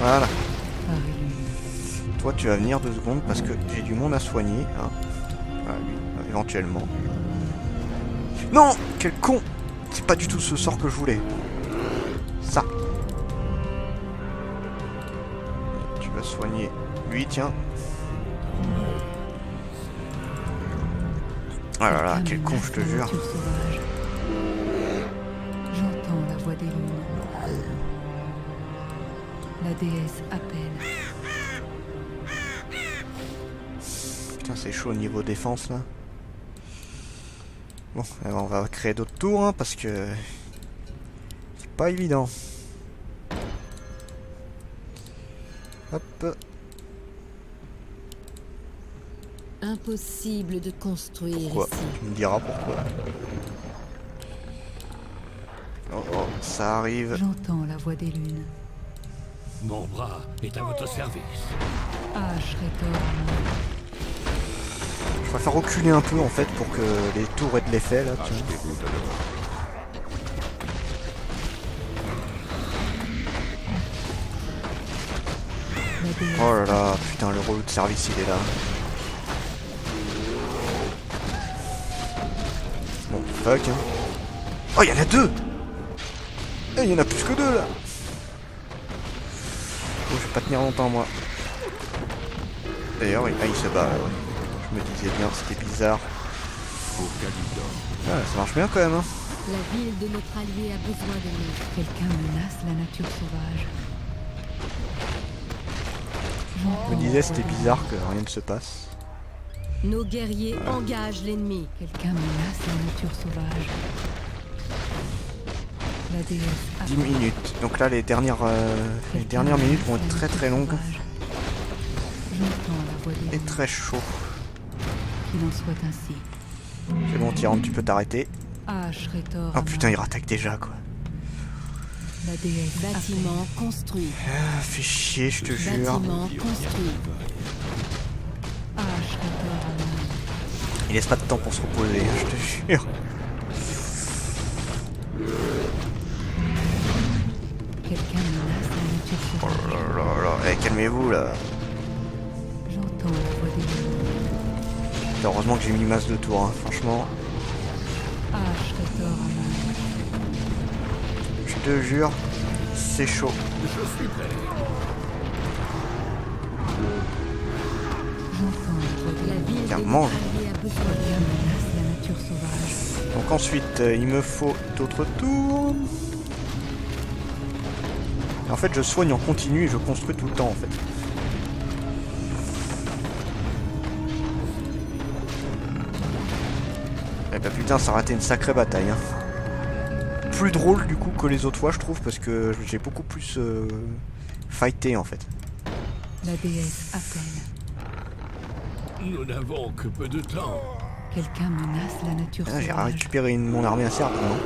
Voilà. Arelune. Toi, tu vas venir 2 secondes parce que j'ai du monde à soigner. Hein. Voilà, lui, éventuellement. Non! Quel con! C'est pas du tout ce sort que je voulais. Ça. Tu vas soigner lui, tiens. Oh là là, quel con, je te jure. J'entends la voix des lunes. La déesse appelle. Putain, c'est chaud au niveau défense là. Bon, alors on va créer d'autres tours hein, parce que c'est pas évident. Hop. Impossible de construire Pourquoi? ici. Tu me diras pourquoi. Oh, oh, ça arrive. J'entends la voix des lunes. Mon bras est à votre service. Ashretor. Je préfère reculer un peu en fait pour que les tours aient de l'effet là. Tu vois. Achetez-vous de l'or. La déesse. Oh là là, putain, le relou de service il est là. Bon, fuck hein. Oh, il y en a 2! Eh, il y en a plus que 2 là! Oh, je vais pas tenir longtemps moi. D'ailleurs, il se bat là, ouais. Je me disais bien, c'était bizarre. Pour Calidor. Ah, ça marche bien quand même hein. La ville de notre allié a besoin de nous. Quelqu'un menace la nature sauvage. Je me disais, c'était bizarre que rien ne se passe. Nos guerriers engagent l'ennemi. Quelqu'un menace la nature sauvage. La déesse 10 appelle. minutes. Donc là, les dernières minutes vont être très très longues. J'entends la voix des Et lunes. très chaud. Qu'il en soit ainsi. C'est bon, Tyrande, tu peux t'arrêter. Ashretor. Oh putain, il rattaque déjà quoi. La déesse Bâtiment construit. Ah, fais chier, je te jure. Bâtiment construit. Ashretor. Il laisse pas de temps pour se reposer, hein, je te jure. Quelqu'un menace la nature Oh sauvage. là là là. Eh, calmez-vous là. J'entends la voix des lunes. Heureusement que j'ai mis une masse de tours, hein. Franchement, Ashretor. je te jure, c'est chaud. Je suis prêt. J'entends la voix des La lunes. ville Tiens, de notre mange. allié a besoin de Quelqu'un nous. menace la nature sauvage. Donc ensuite, il me faut d'autres tours. Et en fait, je soigne en continu et je construis tout le temps en fait. Eh bah putain, ça a raté une sacrée bataille. Hein. Plus drôle du coup que les autres fois, je trouve, parce que j'ai beaucoup plus fighté en fait. La déesse appelle. Nous n'avons que peu de temps. Quelqu'un menace la nature Ah, j'ai sauvage. récupéré mon armée assez rapidement.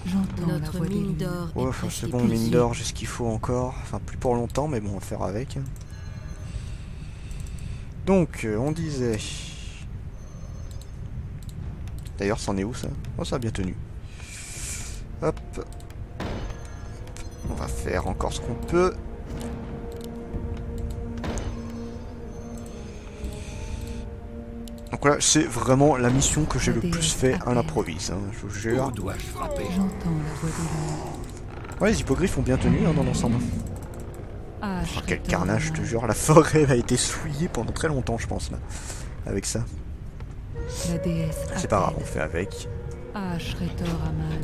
J'entends la Notre voix des mine lunes. d'or Ouais, est enfin, presque c'est bon, mine épuisée. d'or, j'ai ce qu'il faut encore. Enfin, plus pour longtemps, mais bon, on va faire avec. Donc, on disait... D'ailleurs, c'en est où ça? Oh, ça a bien tenu. Hop. On va faire encore ce qu'on peut. Donc là, c'est vraiment la mission que j'ai le plus fait à l'improviste, hein, je vous jure. Où dois-je frapper? J'entends la voix des lunes. Ouais, les hippogriffes ont bien tenu hein, dans l'ensemble. Ah, Oh, quel carnage, je te jure, la forêt a été souillée pendant très longtemps, je pense, là. Avec ça. La déesse C'est pas grave, on appelle. fait avec. Ashretor Aman.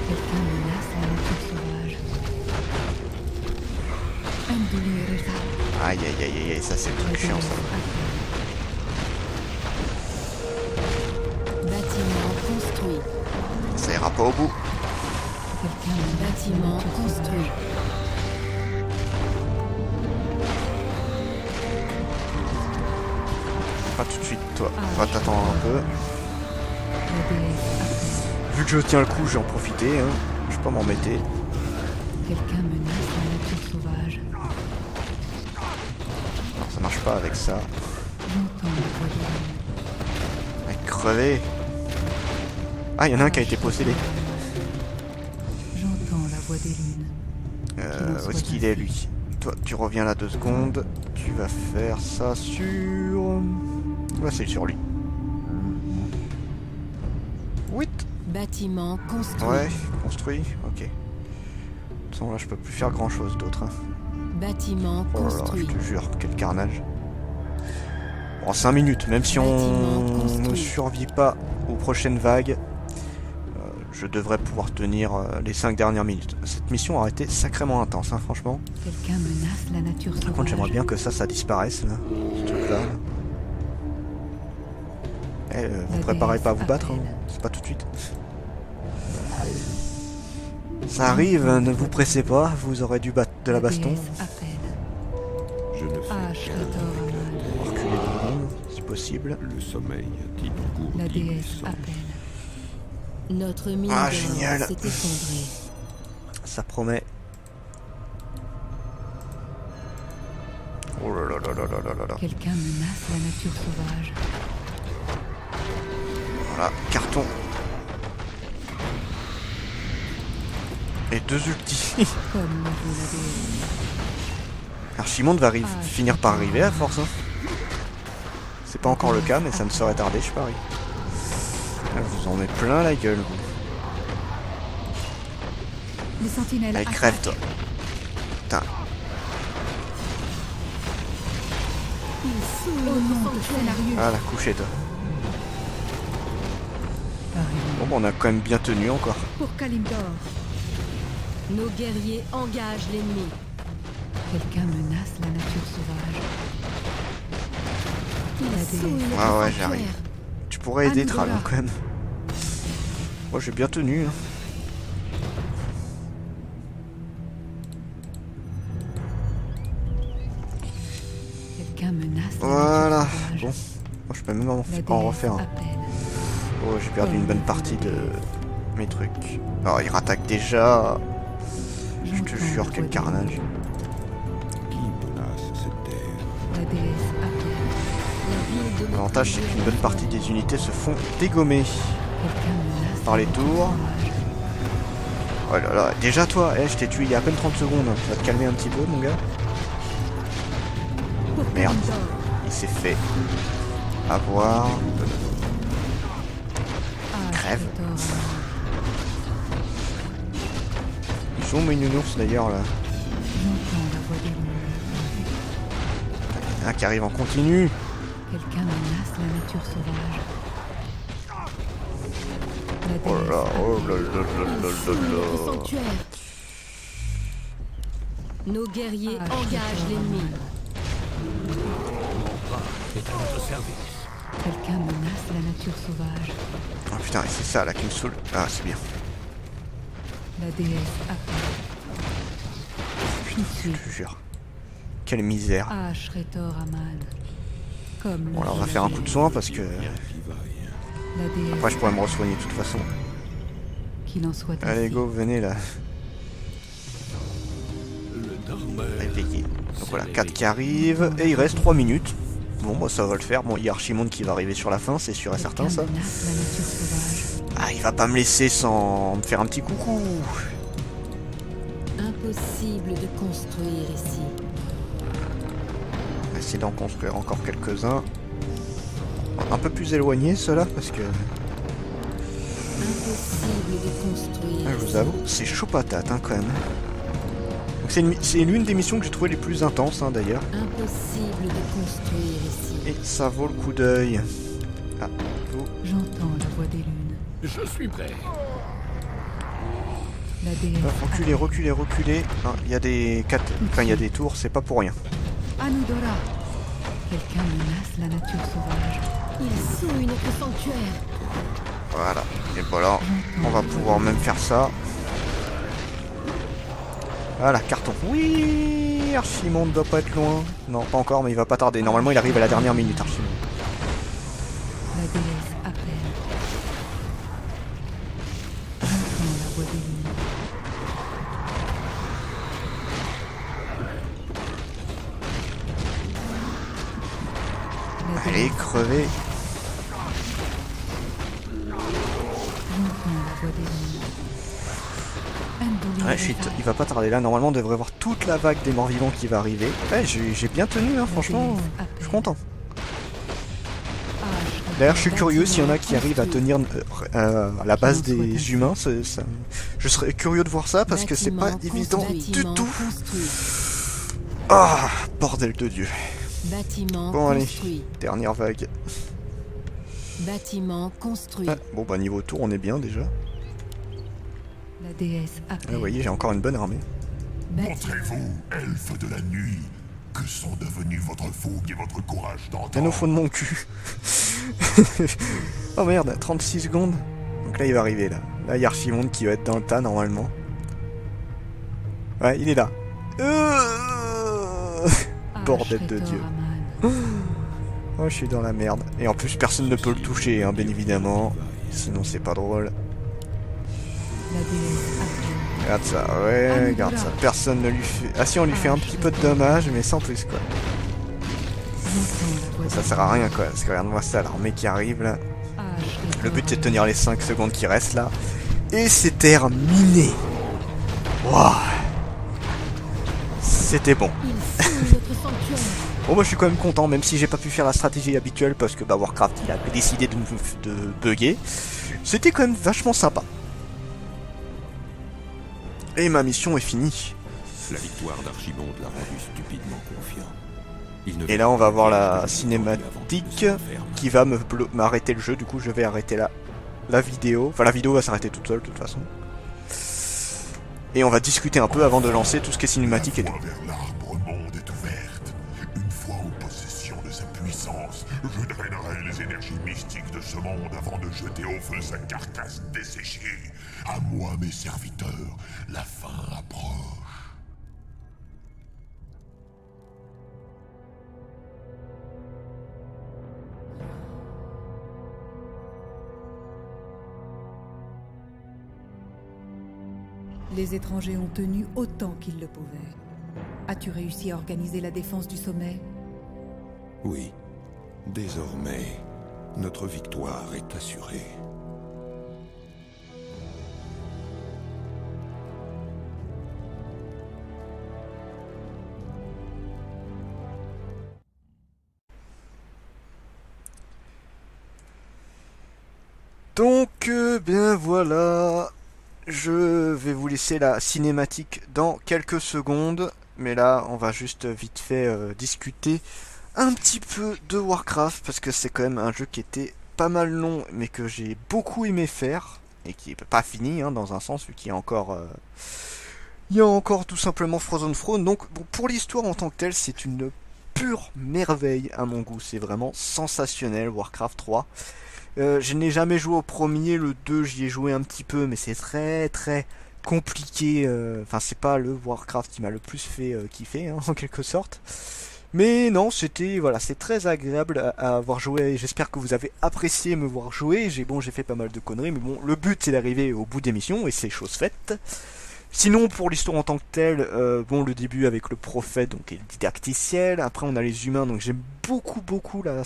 Quelqu'un menace la nature sauvage. Andulireza. Aïe aïe aïe aïe, aïe, ça c'est le La truc chiant déesse ça. appelle. Bâtiment construit. Ça ira pas au bout. Quelqu'un menace la Bâtiment nature construit. Pas tout de suite, toi. On va t'attendre un peu. sauvage. La déesse appelle. Vu que je tiens le coup, je vais en profiter. Hein. Je vais pas m'embêter. Quelqu'un menace la nature sauvage. Non, ça marche pas avec ça. J'entends la voix des lunes. Avec crever. Ah, il y en a un qui a été possédé. J'entends où est-ce qu'il est lui? Toi, tu reviens là 2 secondes. Tu vas faire ça sur... Ouais, c'est sur lui. 8. Bâtiment construit. Ouais, construit, ok. De toute façon, là, je peux plus faire grand chose d'autre. Hein. Bâtiment Oh là là, je construit. te jure, quel carnage. En 5 minutes, même si on Bâtiment construit. ne survit pas aux prochaines vagues, je devrais pouvoir tenir les 5 dernières minutes. Cette mission a été sacrément intense, hein, franchement. Quelqu'un menace la nature sauvage. Par contre, j'aimerais bien que ça disparaisse, là, ce truc-là. Là. Vous préparez pas à vous battre, hein. C'est pas tout de suite. Ça arrive, ne vous pressez pas, vous aurez du de la baston. déesse appelle. Je ne fais H. qu'un Retor Reculer 2 secondes, si possible. Le sommeil qui nous la gourdit les déesse sens. appelle. Notre mine Ah, d'or génial. s'est effondrée. Ça promet. Oh là là là là là là là. Quelqu'un menace la nature sauvage. Voilà, carton. Et 2 ultis. Comme le veut la déesse. Archimonde va finir par arriver à force. Hein. C'est pas encore le cas, mais ça ne saurait tarder, je parie. Ah, vous en mettez plein la gueule. Vous. Les sentinelles Allez, crève toi. Putain. Au nom de Fenarius. Ah, la couchée toi. Bon, bah, on a quand même bien tenu encore. Pour Kalimdor. Nos guerriers engagent l'ennemi. Quelqu'un menace la nature sauvage. Ils La sont déesse. une Ah ouais, sanctuaire. j'arrive. Tu pourrais aider Angola. Tral hein, quand même. Moi j'ai bien tenu. Hein. Quelqu'un menace la Voilà. nature sauvage. Bon. Moi je peux même en La refaire. déesse Un. appelle. Oh, j'ai perdu une bonne partie de mes trucs. Oh, il rattaque déjà. Je te J'entends jure, la quel voix carnage. Qui menace cette terre? La déesse appelle. La ville de notre L'avantage c'est qu'une guerre bonne partie des unités se font dégommer. Quelqu'un menace Par les la nature tours. sauvage. Oh là là, déjà toi, je t'ai tué il y a à peine 30 secondes. Tu vas te calmer un petit peu mon gars. Pour Merde. Kalimdor. Il s'est fait avoir. H. Crève. Retor. Ils sont mes nounours d'ailleurs là. J'entends la voix des lunes. Il y en a qui arrivent en continu. Quelqu'un menace la nature sauvage. La Oh là déesse là, oh là là là Ils là sont là notre là. sanctuaire. Nos guerriers Ah, engagent l'ennemi. Mon bras est à votre service. Quelqu'un menace la nature sauvage. Oh putain, et c'est ça là qui me saoule. Ah, c'est bien. La déesse appelle. Puis Je te jure. Quelle misère. H. Retor Aman. Comme Bon, le là, on va veut faire un la coup de déesse. soin parce que. Qui vaille. La déesse Après, je pourrais me re-soigner de toute façon. qu'il en soit Allez, ainsi. go, venez là. Le dormeur. Réveillez. Donc voilà, 4 qui arrivent. Et il reste 3 minutes. Bon, moi ça va le faire. Bon, il y a Archimonde qui va arriver sur la fin, c'est sûr et certain ça. Quelqu'un menace la nature sauvage. Ah, il va pas me laisser sans me faire un petit coucou. Impossible de construire ici. On va essayer d'en construire encore quelques-uns. Un peu plus éloignés ceux-là parce que. Impossible de construire. Ah, je vous avoue, c'est chaud patate hein, quand même. Donc c'est l'une des missions que j'ai trouvées les plus intenses hein, d'ailleurs. Impossible de construire ici. Et ça vaut le coup d'œil. Ah, vous. J'entends la voix des lunes. Je suis prêt. La déesse Reculez, reculez, reculez. Ah, il y a des il y a des tours, c'est pas pour rien. Anudora. Quelqu'un menace la nature sauvage. Ils sont notre sanctuaire. Voilà. Et voilà, on va pouvoir même faire ça. Voilà, carton. Oui, Archimonde doit pas être loin. Non, pas encore, mais il va pas tarder. Normalement, il arrive à la dernière minute, Archimonde. La déesse appelle. J'entends la voix des lunes. La Allez, déesse crevez. J'entends la voix des lunes. Endor. Ouais, il va pas tarder là. Normalement, on devrait voir toute la vague des morts-vivants qui va arriver. Ouais, j'ai bien tenu, hein, franchement. Je suis content. D'ailleurs, je suis curieux s'il y en a qui arrivent à tenir à la base des humains. Je serais curieux de voir ça parce que c'est pas évident du tout. Ah, bordel de Dieu. Bon, allez, dernière vague. Bâtiment construit. Ah, bon, bah, niveau tour, on est bien déjà. La déesse Ah, appelle. vous voyez, j'ai encore une bonne armée. Montrez-vous, elfes de la nuit, que sont devenus votre fougue et votre courage Bien au d'antan. fond de mon cul. Oh merde, 36 secondes. Donc là, il va arriver là. Là, il y a Archimonde qui va être dans le tas normalement. Ouais, il est là. Bordel de Dieu. Oh, je suis dans la merde. Et en plus, personne ne peut le toucher, hein, bien évidemment. Sinon, c'est pas drôle. La déesse appelle. Regarde ça, ouais, regarde ça. Personne ne lui fait... Ah si, on lui fait un petit peu de dommage, mais sans plus, quoi. Ça sert à rien, quoi. Parce que regarde-moi ça, l'armée qui arrive, là. Le but, c'est de tenir les 5 secondes qui restent, là. Et c'est terminé. Waouh. C'était bon. Il signe notre sanctuaire. Bon, bah, je suis quand même content, même si j'ai pas pu faire la stratégie habituelle, parce que, bah, Warcraft, il a décidé de bugger. C'était quand même vachement sympa. Et ma mission est finie. La victoire d'Archimonde l'a rendu stupidement confiant. Et là, on va voir la cinématique qui va m'arrêter le jeu. Du coup, je vais arrêter la vidéo. Enfin, la vidéo va s'arrêter toute seule, de toute façon. Et on va discuter un peu avant de lancer tout ce qui est cinématique et La tout. voie vers l'arbre monde est ouverte. Une fois en possession de sa puissance, je drainerai les énergies mystiques de ce monde avant de jeter au feu sa carcasse desséchée. À moi, mes serviteurs, la fin approche. Les étrangers ont tenu autant qu'ils le pouvaient. As-tu réussi à organiser la défense du sommet? Oui. Désormais, notre victoire est assurée. Donc, bien voilà. Je vais vous laisser la cinématique dans quelques secondes. Mais là, on va juste vite fait discuter un petit peu de Warcraft. Parce que c'est quand même un jeu qui était pas mal long, mais que j'ai beaucoup aimé faire. Et qui n'est pas fini, hein, dans un sens, vu qu'il y a encore... il y a encore tout simplement Frozen Throne. Donc, bon, pour l'histoire en tant que telle, c'est une pure merveille à mon goût. C'est vraiment sensationnel, Warcraft 3. Je n'ai jamais joué au premier, le 2 j'y ai joué un petit peu, mais c'est très très compliqué. Enfin, c'est pas le Warcraft qui m'a le plus fait kiffer, hein, en quelque sorte. Mais non, c'était voilà, c'est très agréable à avoir joué. J'espère que vous avez apprécié me voir jouer. J'ai fait pas mal de conneries, mais bon, le but c'est d'arriver au bout des missions et c'est chose faite. Sinon, pour l'histoire en tant que telle, bon, le début avec le prophète, donc est didacticiel. Après, on a les humains, donc j'aime beaucoup la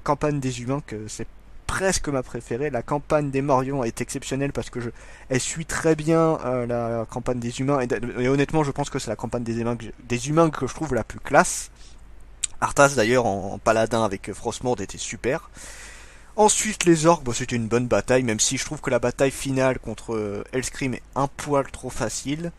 campagne des humains, que c'est presque ma préférée. La campagne des Morions est exceptionnelle parce que elle suit très bien la campagne des humains. Et honnêtement, je pense que c'est la campagne des humains que je trouve la plus classe. Arthas, d'ailleurs, en paladin avec Frostmourne était super. Ensuite, les orques, bon, c'était une bonne bataille, même si je trouve que la bataille finale contre Hellscream est un poil trop facile.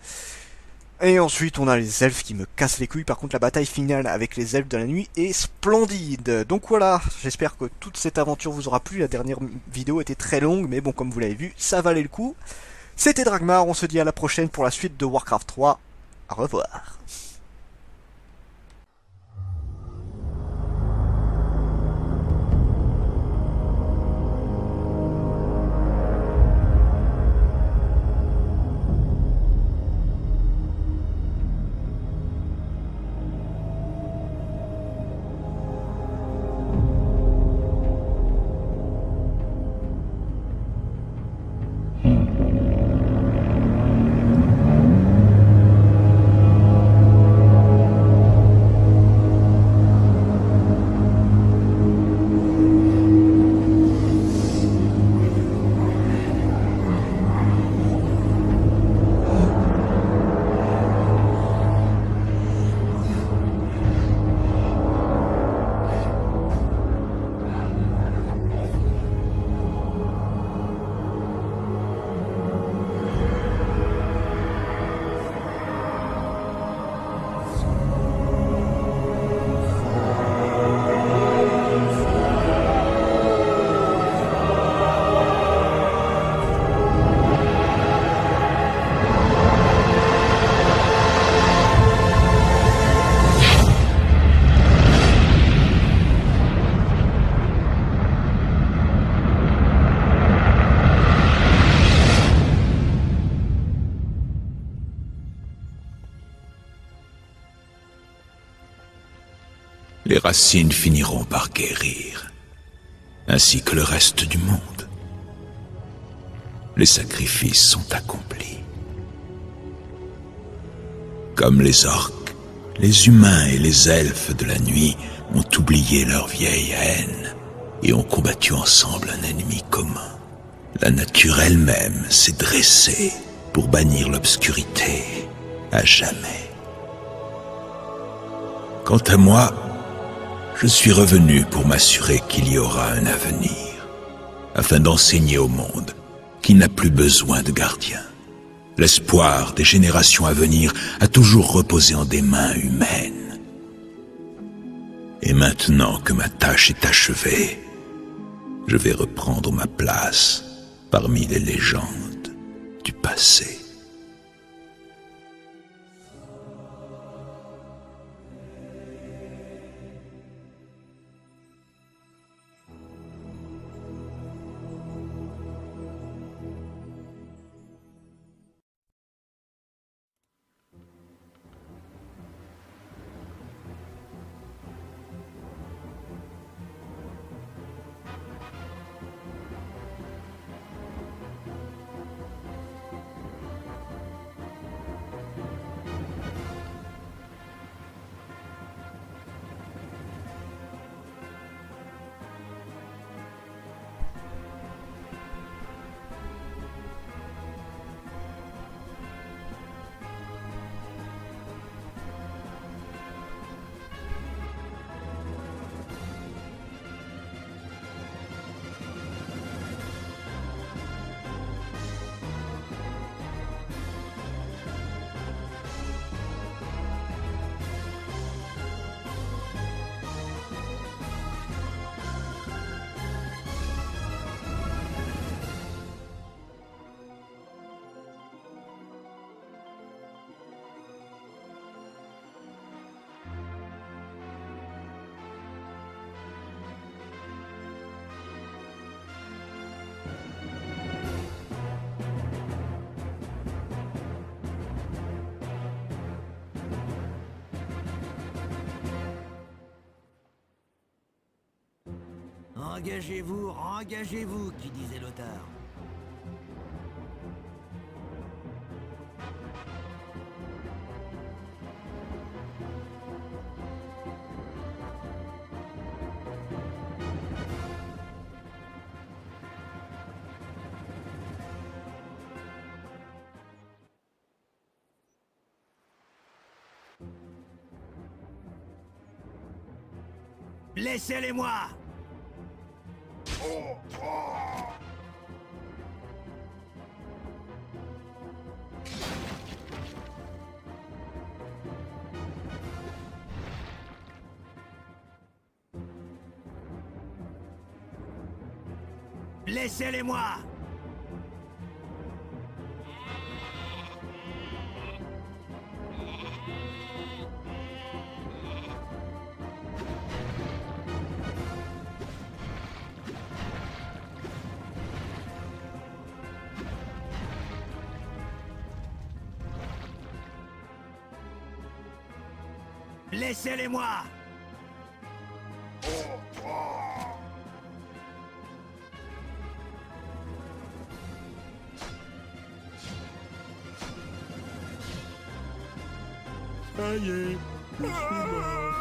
Et ensuite, on a les elfes qui me cassent les couilles. Par contre, la bataille finale avec les elfes de la nuit est splendide. Donc voilà, j'espère que toute cette aventure vous aura plu. La dernière vidéo était très longue, mais bon, comme vous l'avez vu, ça valait le coup. C'était Dragmar, on se dit à la prochaine pour la suite de Warcraft 3. Au revoir. les racines finiront par guérir, ainsi que le reste du monde. Les sacrifices sont accomplis. Comme les orques, les humains et les elfes de la nuit ont oublié leur vieille haine et ont combattu ensemble un ennemi commun. La nature elle-même s'est dressée pour bannir l'obscurité à jamais. Quant à moi, je suis revenu pour m'assurer qu'il y aura un avenir, afin d'enseigner au monde qu'il n'a plus besoin de gardiens. L'espoir des générations à venir a toujours reposé en des mains humaines. Et maintenant que ma tâche est achevée, je vais reprendre ma place parmi les légendes du passé. Engagez-vous, qui disait Lothar. Laissez-les-moi! Laissez-les-moi! Laissez-les-moi! Ça y est, je suis mort.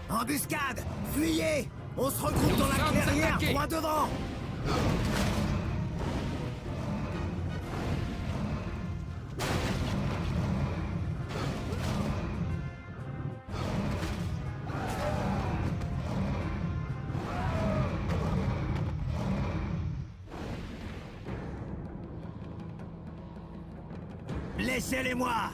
Embuscade! Fuyez! On se regroupe dans la clairière, droit devant! Laissez-les-moi!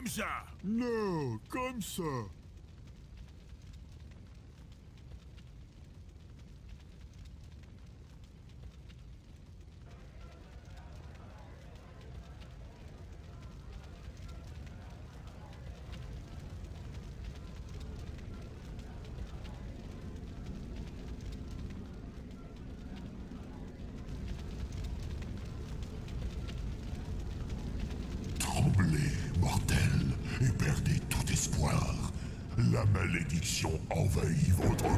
Comme ça. Non, comme ça. Tremblez, mortels, et perdez tout espoir. La malédiction envahit votre monde.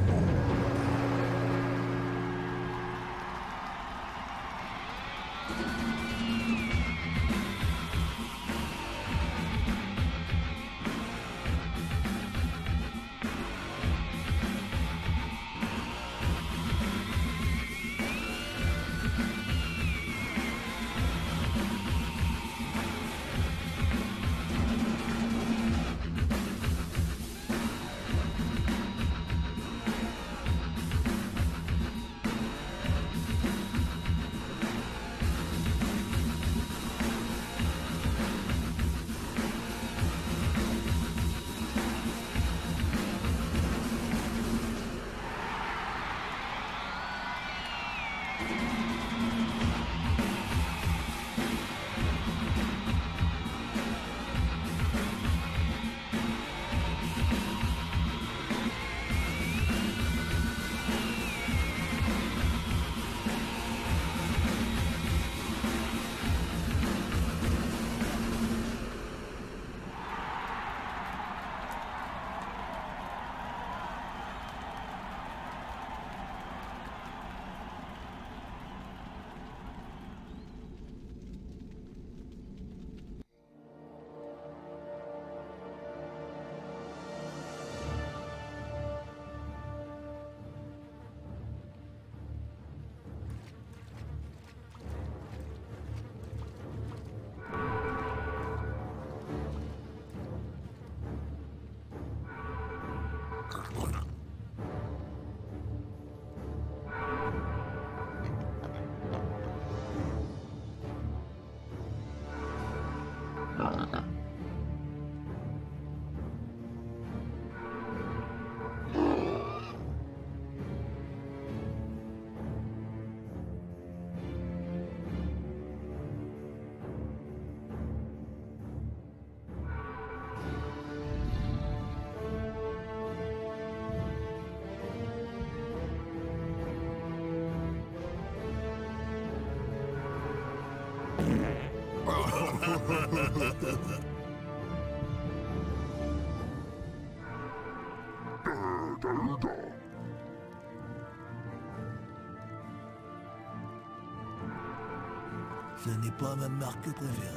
Ce n'est pas ma marque préférée.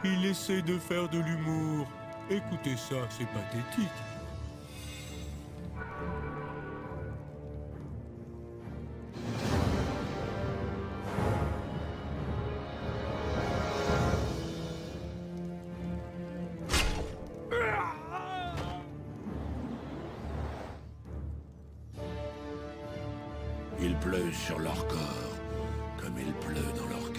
Il essaie de faire de l'humour. Écoutez ça, c'est pathétique. Il pleut sur leur corps, comme il pleut dans leur